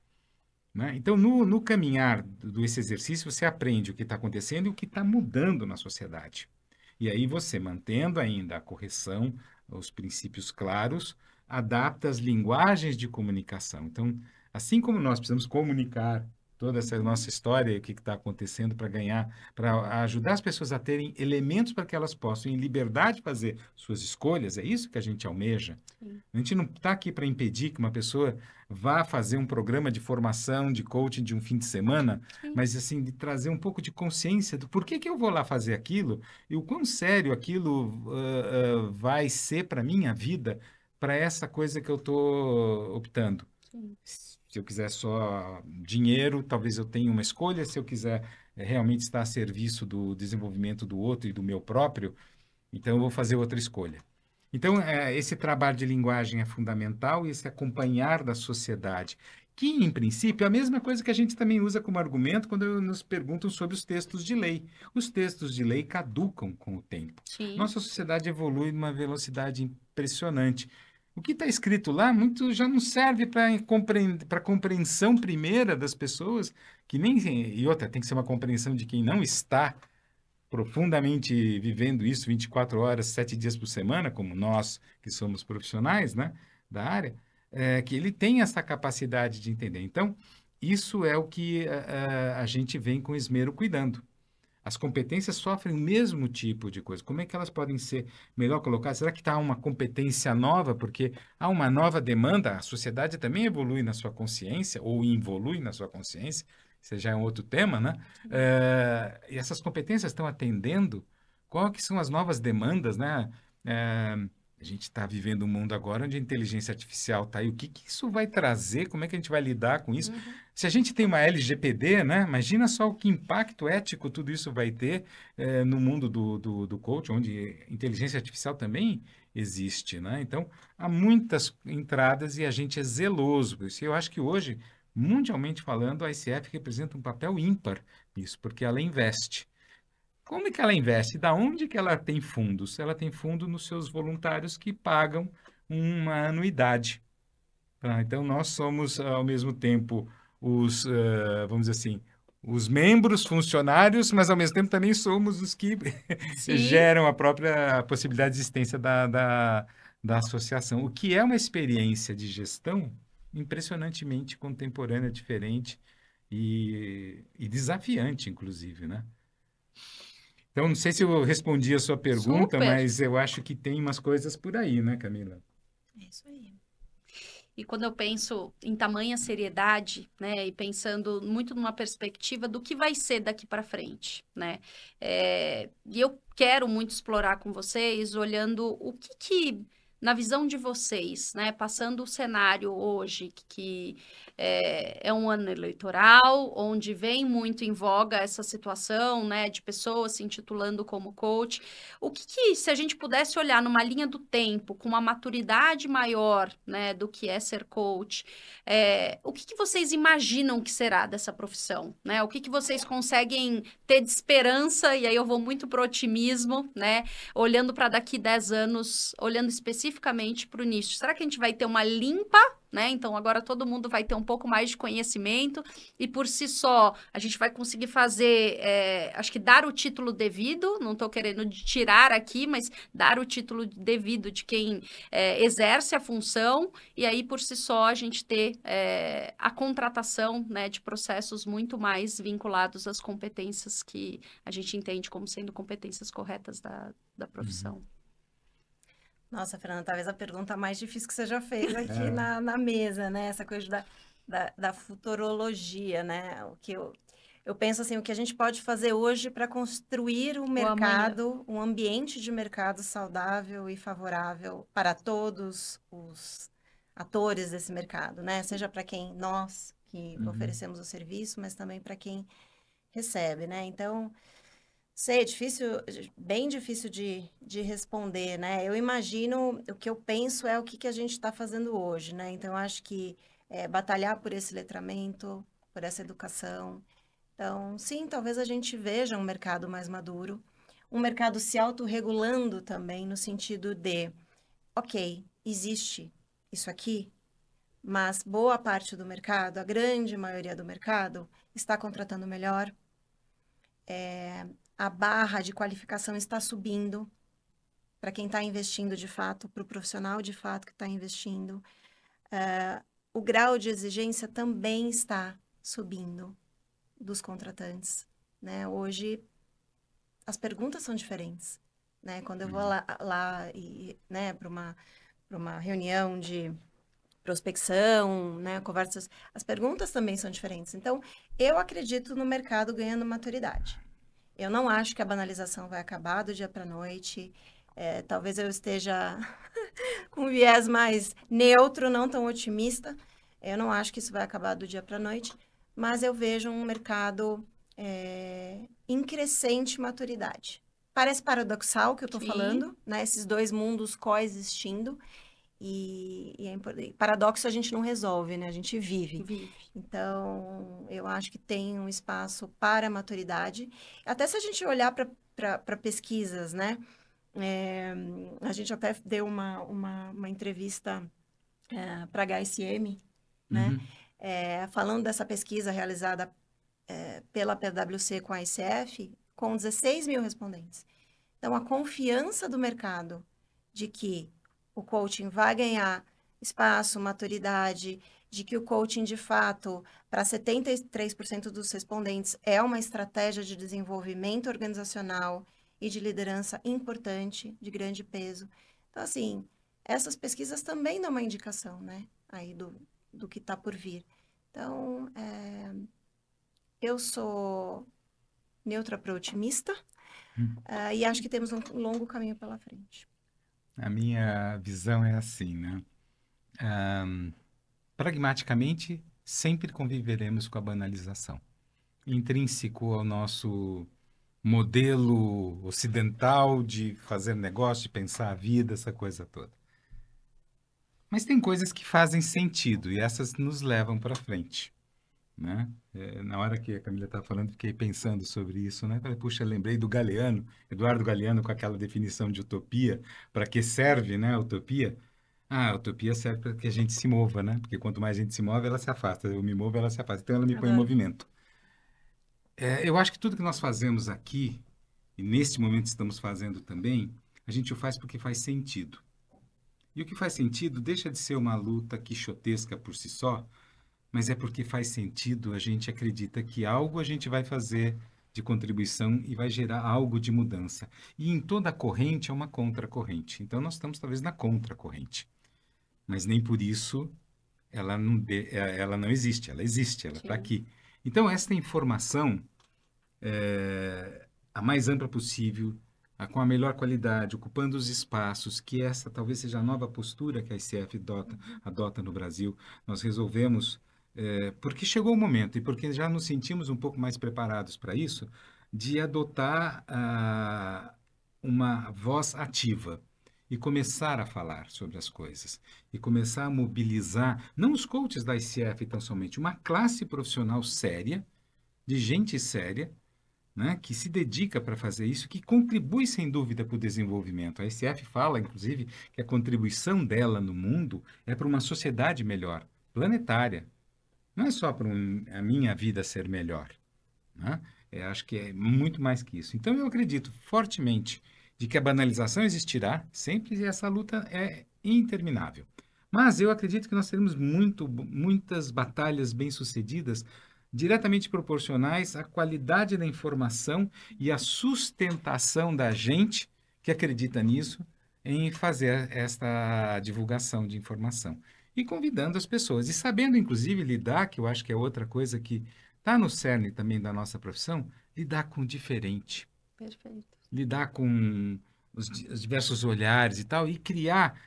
Speaker 3: Né? Então, no caminhar desse exercício, você aprende o que está acontecendo e o que está mudando na sociedade. E aí você, mantendo ainda a correção, os princípios claros, adapta as linguagens de comunicação. Então, assim como nós precisamos comunicar toda essa nossa história, o que está acontecendo para ajudar as pessoas a terem elementos para que elas possam, em liberdade, fazer suas escolhas, é isso que a gente almeja.
Speaker 1: Sim.
Speaker 3: A gente não está aqui para impedir que uma pessoa vá fazer um programa de formação, de coaching de um fim de semana,
Speaker 1: Sim.
Speaker 3: mas assim, de trazer um pouco de consciência do porquê que eu vou lá fazer aquilo e o quão sério aquilo vai ser para a minha vida, para essa coisa que eu estou optando.
Speaker 1: Sim.
Speaker 3: Se eu quiser só dinheiro, talvez eu tenha uma escolha. Se eu quiser realmente estar a serviço do desenvolvimento do outro e do meu próprio, então eu vou fazer outra escolha. Então, esse trabalho de linguagem é fundamental e esse acompanhar da sociedade, que, em princípio, é a mesma coisa que a gente também usa como argumento quando nos perguntam sobre os textos de lei. Os textos de lei caducam com o tempo.
Speaker 1: Sim.
Speaker 3: Nossa sociedade evolui numa velocidade impressionante. O que está escrito lá muito já não serve para a compreensão primeira das pessoas, e outra, tem que ser uma compreensão de quem não está profundamente vivendo isso 24 horas, 7 dias por semana, como nós que somos profissionais, né, da área, que ele tem essa capacidade de entender. Então, isso é o que a gente vem com esmero cuidando. As competências sofrem o mesmo tipo de coisa. Como é que elas podem ser melhor colocadas? Será que está uma competência nova? Porque há uma nova demanda, a sociedade também evolui na sua consciência, ou involui na sua consciência, isso já é um outro tema, né? E essas competências estão atendendo qual que são as novas demandas, né? A gente está vivendo um mundo agora onde a inteligência artificial está aí. O que isso vai trazer? Como é que a gente vai lidar com isso? Se a gente tem uma LGPD, né? Imagina só o que impacto ético tudo isso vai ter no mundo do coaching, onde inteligência artificial também existe, né? Então, há muitas entradas e a gente é zeloso por isso. Eu acho que hoje, mundialmente falando, a ICF representa um papel ímpar nisso, porque ela investe. Como é que ela investe? Da onde que ela tem fundos? Ela tem fundo nos seus voluntários que pagam uma anuidade. Tá? Então, nós somos, ao mesmo tempo, vamos dizer assim, os membros funcionários, mas, ao mesmo tempo, também somos os que geram a própria possibilidade de existência da associação. O que é uma experiência de gestão impressionantemente contemporânea, diferente e desafiante, inclusive, né? Então, não sei se eu respondi a sua pergunta,
Speaker 1: Super.
Speaker 3: mas eu acho que tem umas coisas por aí, né, Camila?
Speaker 2: É isso aí.
Speaker 1: E quando eu penso em tamanha seriedade, né, e pensando muito numa perspectiva do que vai ser daqui para frente, né, e eu quero muito explorar com vocês, olhando o que na visão de vocês, né, passando o cenário hoje, que é um ano eleitoral, onde vem muito em voga essa situação, né, de pessoas se intitulando como coach, o que se a gente pudesse olhar numa linha do tempo, com uma maturidade maior, né, do que é ser coach, o que vocês imaginam que será dessa profissão, né, o que vocês conseguem ter de esperança, e aí eu vou muito pro otimismo, né, olhando para daqui 10 anos, olhando especificamente para o nicho. Será que a gente vai ter uma limpa, né? Então, agora todo mundo vai ter um pouco mais de conhecimento e, por si só, a gente vai conseguir fazer, acho que dar o título devido, não estou querendo tirar aqui, mas dar o título devido de quem exerce a função e aí, por si só, a gente ter a contratação, né, de processos muito mais vinculados às competências que a gente entende como sendo competências corretas da profissão.
Speaker 2: Nossa, Fernanda, talvez a pergunta mais difícil que você já fez aqui na mesa, né? Essa coisa da futurologia, né? O que eu penso assim, o que a gente pode fazer hoje para construir um mercado, um ambiente de mercado saudável e favorável para todos os atores desse mercado, né? Seja para quem nós que oferecemos o serviço, mas também para quem recebe, né? Então, Sei, é difícil, bem difícil de responder, né? Eu imagino, o que eu penso é o que a gente está fazendo hoje, né? Então, eu acho que batalhar por esse letramento, por essa educação. Então, sim, talvez a gente veja um mercado mais maduro, um mercado se autorregulando também, no sentido de, ok, existe isso aqui, mas boa parte do mercado, a grande maioria do mercado, está contratando melhor. A barra de qualificação está subindo para quem está investindo de fato, para o profissional de fato que está investindo. O grau de exigência também está subindo dos contratantes, né? Hoje, as perguntas são diferentes, né? Quando eu vou lá e, né, para uma reunião de prospecção, né, conversas, as perguntas também são diferentes. Então, eu acredito no mercado ganhando maturidade. Eu não acho que a banalização vai acabar do dia para a noite. Talvez eu esteja com um viés mais neutro, não tão otimista. Eu não acho que isso vai acabar do dia para a noite, mas eu vejo um mercado em crescente maturidade. Parece paradoxal o que eu estou falando, né? Esses dois mundos coexistindo. E paradoxo a gente não resolve, né? A gente vive. Então, eu acho que tem um espaço para a maturidade. Até se a gente olhar para pesquisas, né? A gente até deu uma entrevista para a HSM, né? Falando dessa pesquisa realizada pela PwC com a ICF, com 16 mil respondentes. Então, a confiança do mercado de que o coaching vai ganhar espaço, maturidade, de que o coaching, de fato, para 73% dos respondentes, é uma estratégia de desenvolvimento organizacional e de liderança importante, de grande peso. Então, assim, essas pesquisas também dão uma indicação, né, aí do que está por vir. Então, eu sou neutra para otimista e acho que temos um longo caminho pela frente.
Speaker 3: A minha visão é assim, né? Pragmaticamente, sempre conviveremos com a banalização. Intrínseco ao nosso modelo ocidental de fazer negócio, de pensar a vida, essa coisa toda. Mas tem coisas que fazem sentido e essas nos levam para frente, né? Na hora que a Camila estava falando, fiquei pensando sobre isso, né? Falei, puxa, lembrei do Galeano, Eduardo Galeano, com aquela definição de utopia. Para que serve, né, a utopia? A utopia serve para que a gente se mova, né? Porque quanto mais a gente se move, ela se afasta. Eu me movo, ela se afasta. Então, ela me põe em movimento. Eu acho que tudo que nós fazemos aqui, e neste momento estamos fazendo também, a gente o faz porque faz sentido. E o que faz sentido deixa de ser uma luta quixotesca por si só, mas é porque faz sentido, a gente acredita que algo a gente vai fazer de contribuição e vai gerar algo de mudança. E em toda corrente é uma contracorrente. Então, nós estamos talvez na contracorrente. Mas nem por isso ela não existe. Ela existe, ela está aqui. Então, esta informação, a mais ampla possível, com a melhor qualidade, ocupando os espaços, que essa talvez seja a nova postura que a ICF adota no Brasil. Nós resolvemos... porque chegou o momento e porque já nos sentimos um pouco mais preparados para isso, de adotar uma voz ativa e começar a falar sobre as coisas e começar a mobilizar, não os coaches da ICF tão somente, uma classe profissional séria, de gente séria, né, que se dedica para fazer isso, que contribui sem dúvida para o desenvolvimento. A ICF fala, inclusive, que a contribuição dela no mundo é para uma sociedade melhor, planetária. Não é só para a minha vida ser melhor, né? Acho que é muito mais que isso. Então, eu acredito fortemente de que a banalização existirá sempre e essa luta é interminável. Mas eu acredito que nós teremos muitas batalhas bem-sucedidas diretamente proporcionais à qualidade da informação e à sustentação da gente que acredita nisso em fazer esta divulgação de informação. E convidando as pessoas. E sabendo, inclusive, lidar, que eu acho que é outra coisa que está no cerne também da nossa profissão, lidar com o diferente.
Speaker 1: Perfeito.
Speaker 3: Lidar com os diversos olhares e tal, e criar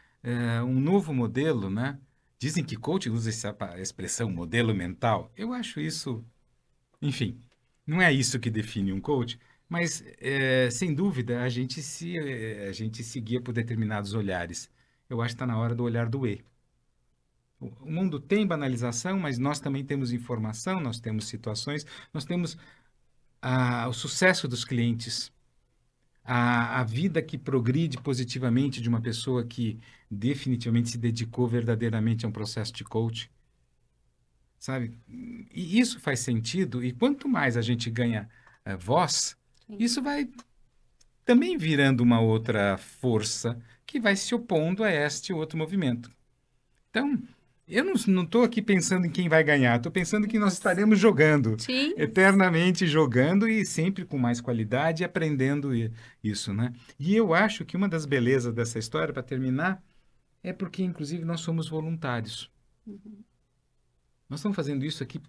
Speaker 3: um novo modelo, né? Dizem que coach usa essa expressão modelo mental. Eu acho isso, enfim, não é isso que define um coach, Mas, sem dúvida, a gente se guia por determinados olhares. Eu acho que está na hora do olhar do E. O mundo tem banalização, mas nós também temos informação, nós temos situações, nós temos o sucesso dos clientes, a vida que progride positivamente de uma pessoa que definitivamente se dedicou verdadeiramente a um processo de coach, sabe? E isso faz sentido, e quanto mais a gente ganha voz, isso vai também virando uma outra força que vai se opondo a este outro movimento. Então, eu não estou aqui pensando em quem vai ganhar, estou pensando que nós estaremos jogando,
Speaker 1: Sim.
Speaker 3: eternamente jogando e sempre com mais qualidade e aprendendo isso, né? E eu acho que uma das belezas dessa história, para terminar, é porque, inclusive, nós somos voluntários. Nós estamos fazendo isso aqui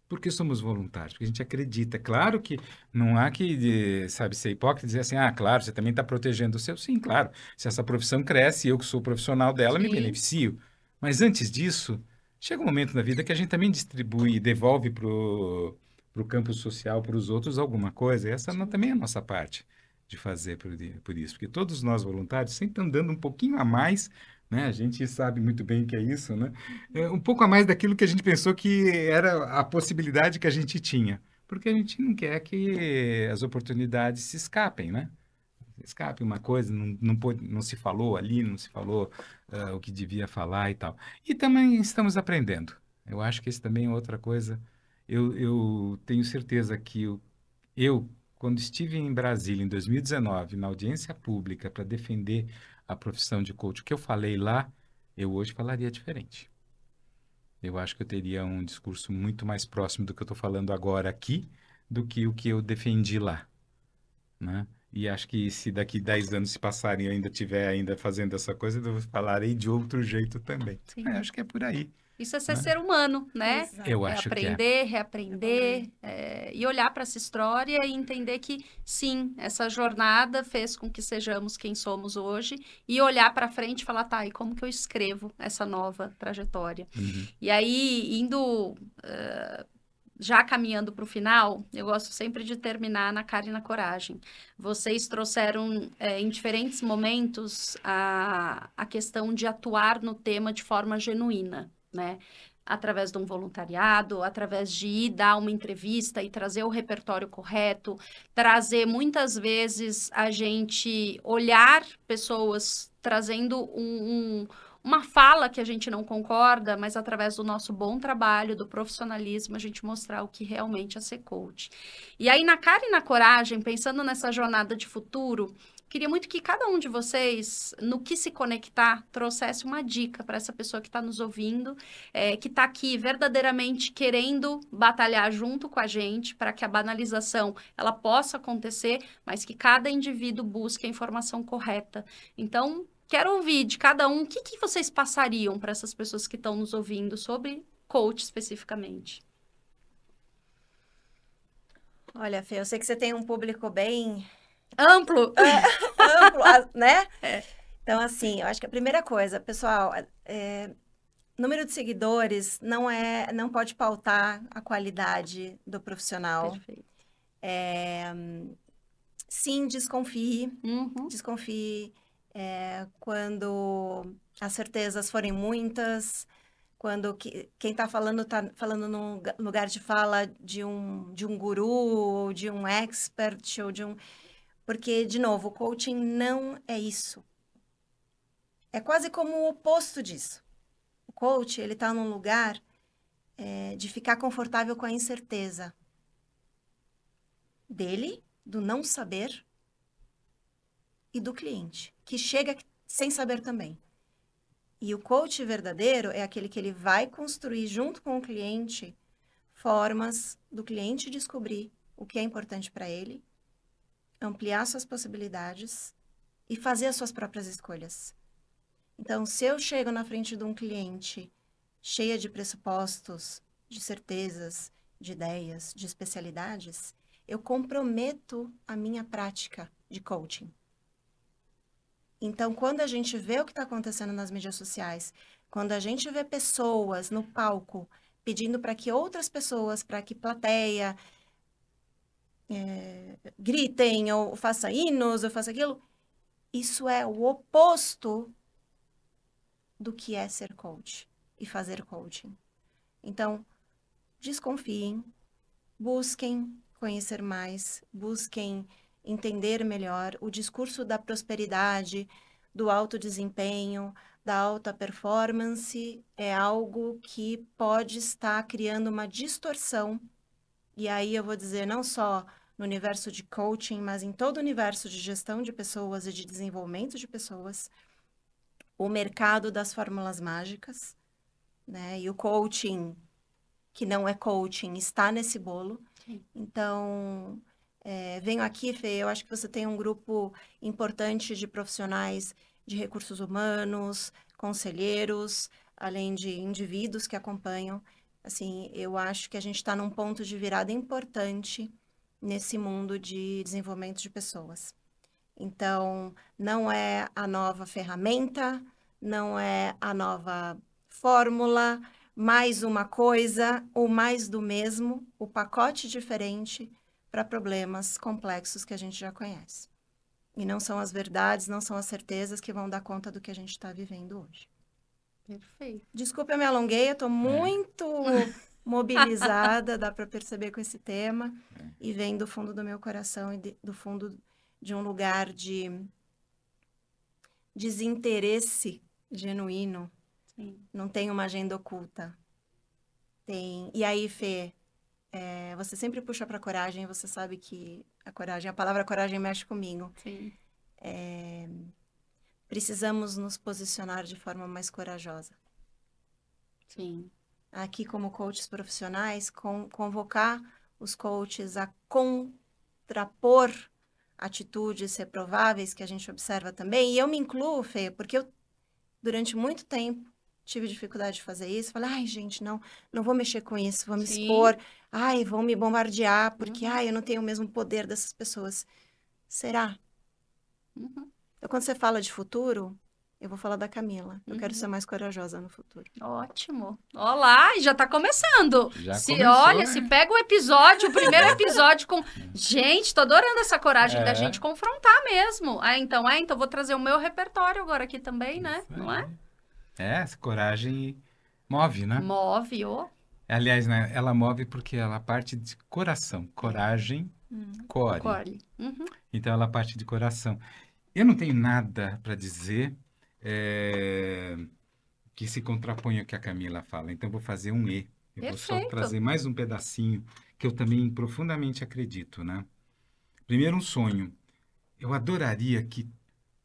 Speaker 3: porque somos voluntários, porque a gente acredita. Claro que não há que, sabe, ser hipócrita e dizer assim, claro, você também está protegendo o seu. Sim, claro. Se essa profissão cresce, eu que sou profissional dela, me
Speaker 1: Sim.
Speaker 3: beneficio. Mas antes disso, chega um momento na vida que a gente também distribui e devolve para o campo social, para os outros, alguma coisa. E essa também é a nossa parte de fazer por isso. Porque todos nós voluntários sempre estão dando um pouquinho a mais, né? A gente sabe muito bem o que é isso, né? Um pouco a mais daquilo que a gente pensou que era a possibilidade que a gente tinha. Porque a gente não quer que as oportunidades se escapem, né? Escape uma coisa, não se falou ali, não se falou o que devia falar e tal. E também estamos aprendendo. Eu acho que isso também é outra coisa. Eu tenho certeza que quando estive em Brasília, em 2019, na audiência pública, para defender a profissão de coach, o que eu falei lá, eu hoje falaria diferente. Eu acho que eu teria um discurso muito mais próximo do que eu estou falando agora aqui, do que o que eu defendi lá, né? E acho que se daqui 10 anos se passarem e eu ainda estiver ainda fazendo essa coisa, eu falarei de outro jeito também.
Speaker 1: Sim.
Speaker 3: Acho que é por aí.
Speaker 1: Isso é ser ser humano, né?
Speaker 2: Exato.
Speaker 3: Eu acho que é.
Speaker 1: Aprender, reaprender, e olhar para essa história e entender que, sim, essa jornada fez com que sejamos quem somos hoje e olhar para frente e falar, tá, e como que eu escrevo essa nova trajetória?
Speaker 3: Uhum.
Speaker 1: E aí, indo, já caminhando para o final, eu gosto sempre de terminar na cara e na coragem. Vocês trouxeram em diferentes momentos a questão de atuar no tema de forma genuína, né? Através de um voluntariado, através de ir dar uma entrevista e trazer o repertório correto, trazer muitas vezes a gente olhar pessoas trazendo uma fala que a gente não concorda, mas através do nosso bom trabalho, do profissionalismo, a gente mostrar o que realmente é ser coach. E aí, na cara e na coragem, pensando nessa jornada de futuro, queria muito que cada um de vocês, no que se conectar, trouxesse uma dica para essa pessoa que está nos ouvindo, que está aqui verdadeiramente querendo batalhar junto com a gente para que a banalização ela possa acontecer, mas que cada indivíduo busque a informação correta. Então, quero ouvir de cada um o que vocês passariam para essas pessoas que estão nos ouvindo sobre coach especificamente.
Speaker 2: Olha, Fê, eu sei que você tem um público bem
Speaker 1: amplo,
Speaker 2: né? Então, assim, eu acho que a primeira coisa, pessoal, número de seguidores não pode pautar a qualidade do profissional.
Speaker 1: Perfeito.
Speaker 2: Sim, desconfie.
Speaker 1: Uhum.
Speaker 2: Desconfie quando as certezas forem muitas, quando quem está falando num lugar de fala de um guru, ou de um expert, ou de um... Porque, de novo, o coaching não é isso. É quase como o oposto disso. O coach, ele está num lugar de ficar confortável com a incerteza dele, do não saber, e do cliente, que chega sem saber também. E o coach verdadeiro é aquele que ele vai construir junto com o cliente formas do cliente descobrir o que é importante para ele, ampliar suas possibilidades e fazer as suas próprias escolhas. Então, se eu chego na frente de um cliente cheia de pressupostos, de certezas, de ideias, de especialidades, eu comprometo a minha prática de coaching. Então, quando a gente vê o que está acontecendo nas mídias sociais, quando a gente vê pessoas no palco pedindo para que outras pessoas, para que plateia, gritem, ou faça hinos, ou faça aquilo. Isso é o oposto do que é ser coach e fazer coaching. Então, desconfiem, busquem conhecer mais, busquem entender melhor o discurso da prosperidade, do alto desempenho, da alta performance, é algo que pode estar criando uma distorção. E aí eu vou dizer, não só no universo de coaching, mas em todo o universo de gestão de pessoas e de desenvolvimento de pessoas, o mercado das fórmulas mágicas, né? E o coaching, que não é coaching, está nesse bolo.
Speaker 1: Sim.
Speaker 2: Então, venho aqui, Fê, eu acho que você tem um grupo importante de profissionais de recursos humanos, conselheiros, além de indivíduos que acompanham. Assim, eu acho que a gente está num ponto de virada importante nesse mundo de desenvolvimento de pessoas. Então, não é a nova ferramenta, não é a nova fórmula, mais uma coisa ou mais do mesmo, o pacote diferente para problemas complexos que a gente já conhece. E não são as verdades, não são as certezas que vão dar conta do que a gente está vivendo hoje.
Speaker 1: Perfeito.
Speaker 2: Desculpa, eu me alonguei, eu estou muito mobilizada, dá para perceber com esse tema, e vem do fundo do meu coração e do fundo de um lugar de desinteresse genuíno.
Speaker 1: Sim.
Speaker 2: Não tem uma agenda oculta. Tem. E aí, Fê, você sempre puxa para coragem, você sabe que a palavra coragem mexe comigo.
Speaker 1: Sim.
Speaker 2: Precisamos nos posicionar de forma mais corajosa.
Speaker 1: Sim.
Speaker 2: Aqui, como coaches profissionais, convocar os coaches a contrapor atitudes reprováveis que a gente observa também. E eu me incluo, Fê, porque eu, durante muito tempo, tive dificuldade de fazer isso. Falei, ai, gente, não vou mexer com isso, vou me expor. Ai, vão me bombardear, porque, eu não tenho o mesmo poder dessas pessoas. Será?
Speaker 1: Uhum.
Speaker 2: Então, quando você fala de futuro, eu vou falar da Camila. Eu quero ser mais corajosa no futuro.
Speaker 1: Ótimo. Olá, já tá começando.
Speaker 3: Já
Speaker 1: se
Speaker 3: começou,
Speaker 1: olha,
Speaker 3: né?
Speaker 1: se pega o primeiro episódio com... Gente, tô adorando essa coragem da gente confrontar mesmo. Então vou trazer o meu repertório agora aqui também, né?
Speaker 3: Isso
Speaker 1: Não
Speaker 3: aí.
Speaker 1: é?
Speaker 3: Essa coragem move, né?
Speaker 1: Move, ó.
Speaker 3: Aliás, né, ela move porque ela parte de coração. Coragem, core.
Speaker 1: Corle. Uhum.
Speaker 3: Então, ela parte de coração. Eu não tenho nada para dizer que se contraponha ao que a Camila fala. Então, eu vou fazer um E. Eu vou só
Speaker 1: Perfeito.
Speaker 3: trazer mais um pedacinho que eu também profundamente acredito, né? Primeiro, um sonho. Eu adoraria que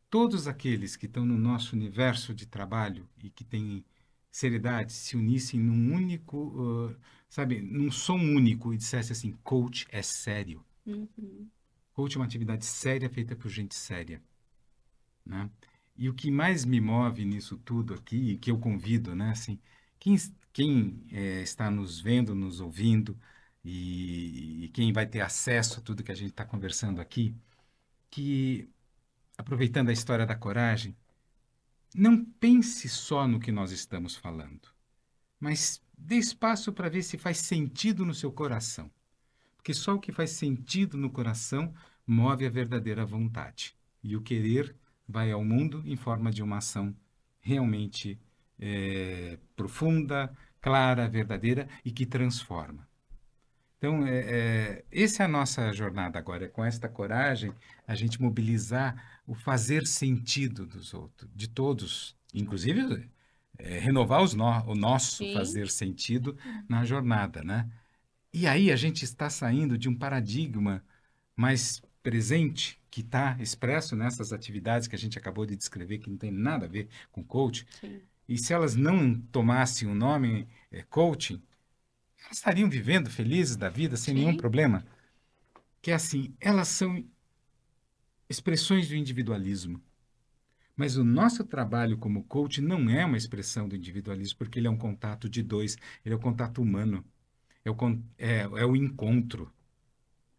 Speaker 3: todos aqueles que estão no nosso universo de trabalho e que têm seriedade se unissem num único, num som único e dissessem assim, coach é sério.
Speaker 1: Uhum.
Speaker 3: Coach é uma atividade séria feita por gente séria, né? E o que mais me move nisso tudo aqui, que eu convido, né, assim, quem está nos vendo, nos ouvindo e quem vai ter acesso a tudo que a gente está conversando aqui, que, aproveitando a história da coragem, não pense só no que nós estamos falando, mas dê espaço para ver se faz sentido no seu coração. Porque só o que faz sentido no coração move a verdadeira vontade. E o querer vai ao mundo em forma de uma ação realmente profunda, clara, verdadeira e que transforma. Então, essa é a nossa jornada agora. É com esta coragem, a gente mobilizar o fazer sentido dos outros, de todos, inclusive renovar o nosso
Speaker 1: Sim.
Speaker 3: fazer sentido na jornada, né? E aí a gente está saindo de um paradigma mais presente, que está expresso nessas atividades que a gente acabou de descrever, que não tem nada a ver com coaching.
Speaker 1: Sim.
Speaker 3: E se elas não tomassem o nome coaching, elas estariam vivendo felizes da vida, sem
Speaker 1: Sim.
Speaker 3: nenhum problema. Que é assim, elas são expressões do individualismo. Mas o nosso trabalho como coach não é uma expressão do individualismo, porque ele é um contato de dois, ele é um contato humano, é o encontro.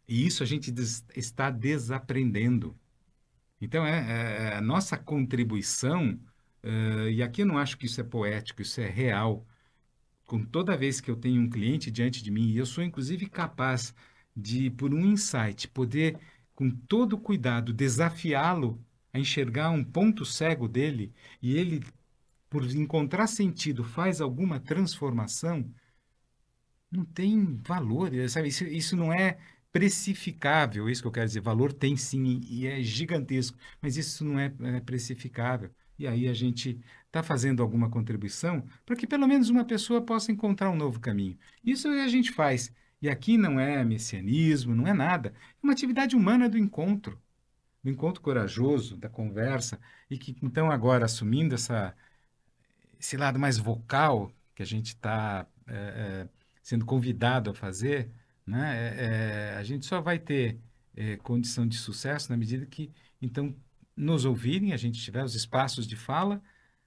Speaker 3: E isso a gente está desaprendendo. Então, a nossa contribuição, e aqui eu não acho que isso é poético, isso é real. Com toda vez que eu tenho um cliente diante de mim, e eu sou inclusive capaz de, por um insight, poder, com todo cuidado, desafiá-lo a enxergar um ponto cego dele e ele, por encontrar sentido, faz alguma transformação, não tem valor, sabe? Isso não é precificável, isso que eu quero dizer. Valor tem sim e é gigantesco, mas isso não é precificável. E aí a gente está fazendo alguma contribuição para que pelo menos uma pessoa possa encontrar um novo caminho. Isso a gente faz. E aqui não é messianismo, não é nada. É uma atividade humana do encontro corajoso, da conversa, e que então agora assumindo esse lado mais vocal que a gente está sendo convidado a fazer, né? A gente só vai ter condição de sucesso na medida que, então, nos ouvirem, a gente tiver os espaços de fala,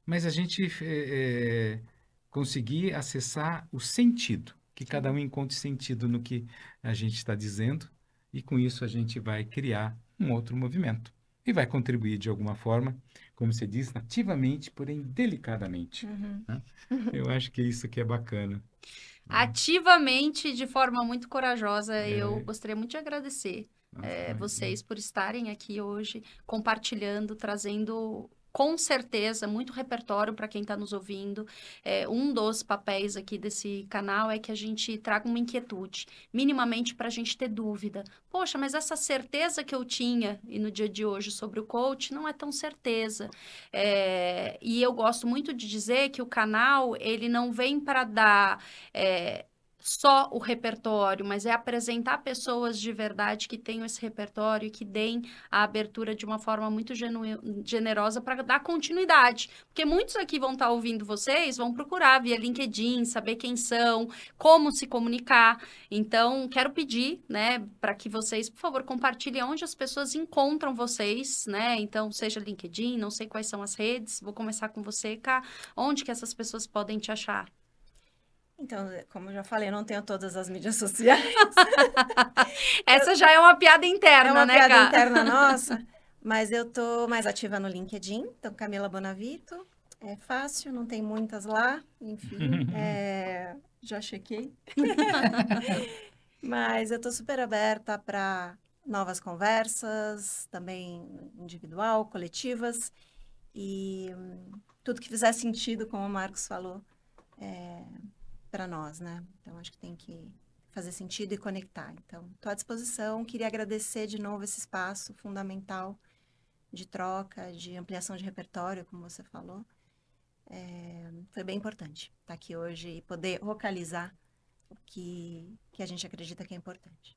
Speaker 3: mas a gente conseguir acessar o sentido, que cada um encontre sentido no que a gente está dizendo, e com isso a gente vai criar um outro movimento e vai contribuir de alguma forma, como você diz, ativamente, porém delicadamente. Né? Eu acho que isso que é bacana.
Speaker 1: Ativamente, de forma muito corajosa, eu gostaria muito de agradecer vocês por estarem aqui hoje, compartilhando, trazendo, com certeza, muito repertório para quem está nos ouvindo. Um dos papéis aqui desse canal é que a gente traga uma inquietude, minimamente para a gente ter dúvida. Poxa, mas essa certeza que eu tinha e no dia de hoje sobre o coach não é tão certeza. E eu gosto muito de dizer que o canal, ele não vem para dar só o repertório, mas é apresentar pessoas de verdade que tenham esse repertório e que deem a abertura de uma forma muito generosa para dar continuidade. Porque muitos aqui vão estar ouvindo vocês, vão procurar via LinkedIn, saber quem são, como se comunicar. Então, quero pedir, né, para que vocês, por favor, compartilhem onde as pessoas encontram vocês, né? Então, seja LinkedIn, não sei quais são as redes. Vou começar com você, Ká. Onde que essas pessoas podem te achar?
Speaker 2: Então, como eu já falei, eu não tenho todas as mídias sociais.
Speaker 1: Essa já é uma piada interna, né,
Speaker 2: É uma piada
Speaker 1: Ká?
Speaker 2: interna nossa, mas eu tô mais ativa no LinkedIn, então Camila Bonavito, é fácil, não tem muitas lá, enfim, já chequei. Mas eu tô super aberta para novas conversas, também individual, coletivas, e tudo que fizer sentido, como o Marcos falou, para nós, né? Então, acho que tem que fazer sentido e conectar. Então, estou à disposição. Queria agradecer de novo esse espaço fundamental de troca, de ampliação de repertório, como você falou. Foi bem importante estar aqui hoje e poder localizar o que a gente acredita que é importante.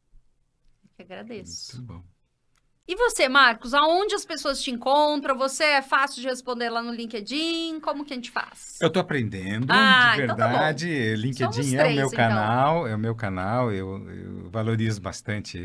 Speaker 1: Eu que agradeço.
Speaker 3: Muito bom.
Speaker 1: E você, Marcos, aonde as pessoas te encontram? Você é fácil de responder lá no LinkedIn? Como que a gente faz?
Speaker 3: Eu estou aprendendo, de
Speaker 1: então tá
Speaker 3: verdade.
Speaker 1: bom.
Speaker 3: LinkedIn
Speaker 1: Somos
Speaker 3: é o
Speaker 1: três,
Speaker 3: meu
Speaker 1: então.
Speaker 3: canal, eu valorizo bastante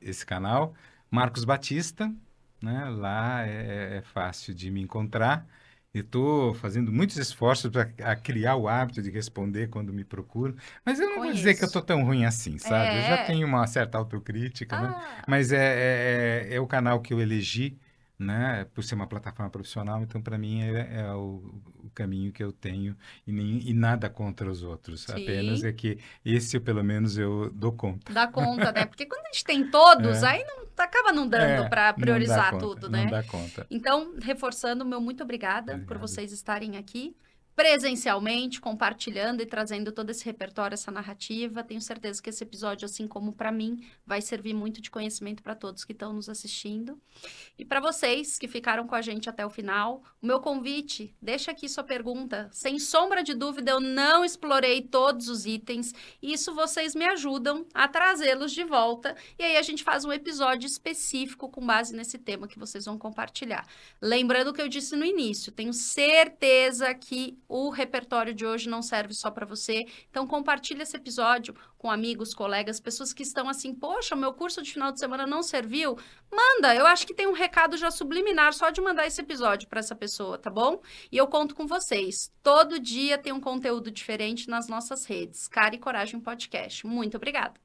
Speaker 3: esse canal. Marcos Batista, né? Lá é fácil de me encontrar. Eu estou fazendo muitos esforços para criar o hábito de responder quando me procuram. Mas eu não vou dizer que eu estou tão ruim assim, sabe? Eu já tenho uma certa autocrítica, né? Mas é o canal que eu elegi, né? Por ser uma plataforma profissional, então para mim é o caminho que eu tenho e nada contra os outros.
Speaker 1: Sim.
Speaker 3: Apenas é que esse, pelo menos, eu dou conta.
Speaker 1: Dá conta, né? Porque quando a gente tem todos, aí acaba não dando para priorizar tudo, né?
Speaker 3: Não dá conta.
Speaker 1: Então, reforçando, meu muito obrigada por vocês estarem aqui presencialmente, compartilhando e trazendo todo esse repertório, essa narrativa. Tenho certeza que esse episódio, assim como para mim, vai servir muito de conhecimento para todos que estão nos assistindo. E para vocês que ficaram com a gente até o final, o meu convite, deixa aqui sua pergunta. Sem sombra de dúvida, eu não explorei todos os itens. Isso vocês me ajudam a trazê-los de volta. E aí a gente faz um episódio específico com base nesse tema que vocês vão compartilhar. Lembrando o que eu disse no início, tenho certeza que o repertório de hoje não serve só para você. Então, compartilha esse episódio com amigos, colegas, pessoas que estão assim, poxa, o meu curso de final de semana não serviu. Manda, eu acho que tem um recado já subliminar só de mandar esse episódio para essa pessoa, tá bom? E eu conto com vocês. Todo dia tem um conteúdo diferente nas nossas redes. Cara e Coragem Podcast. Muito obrigada.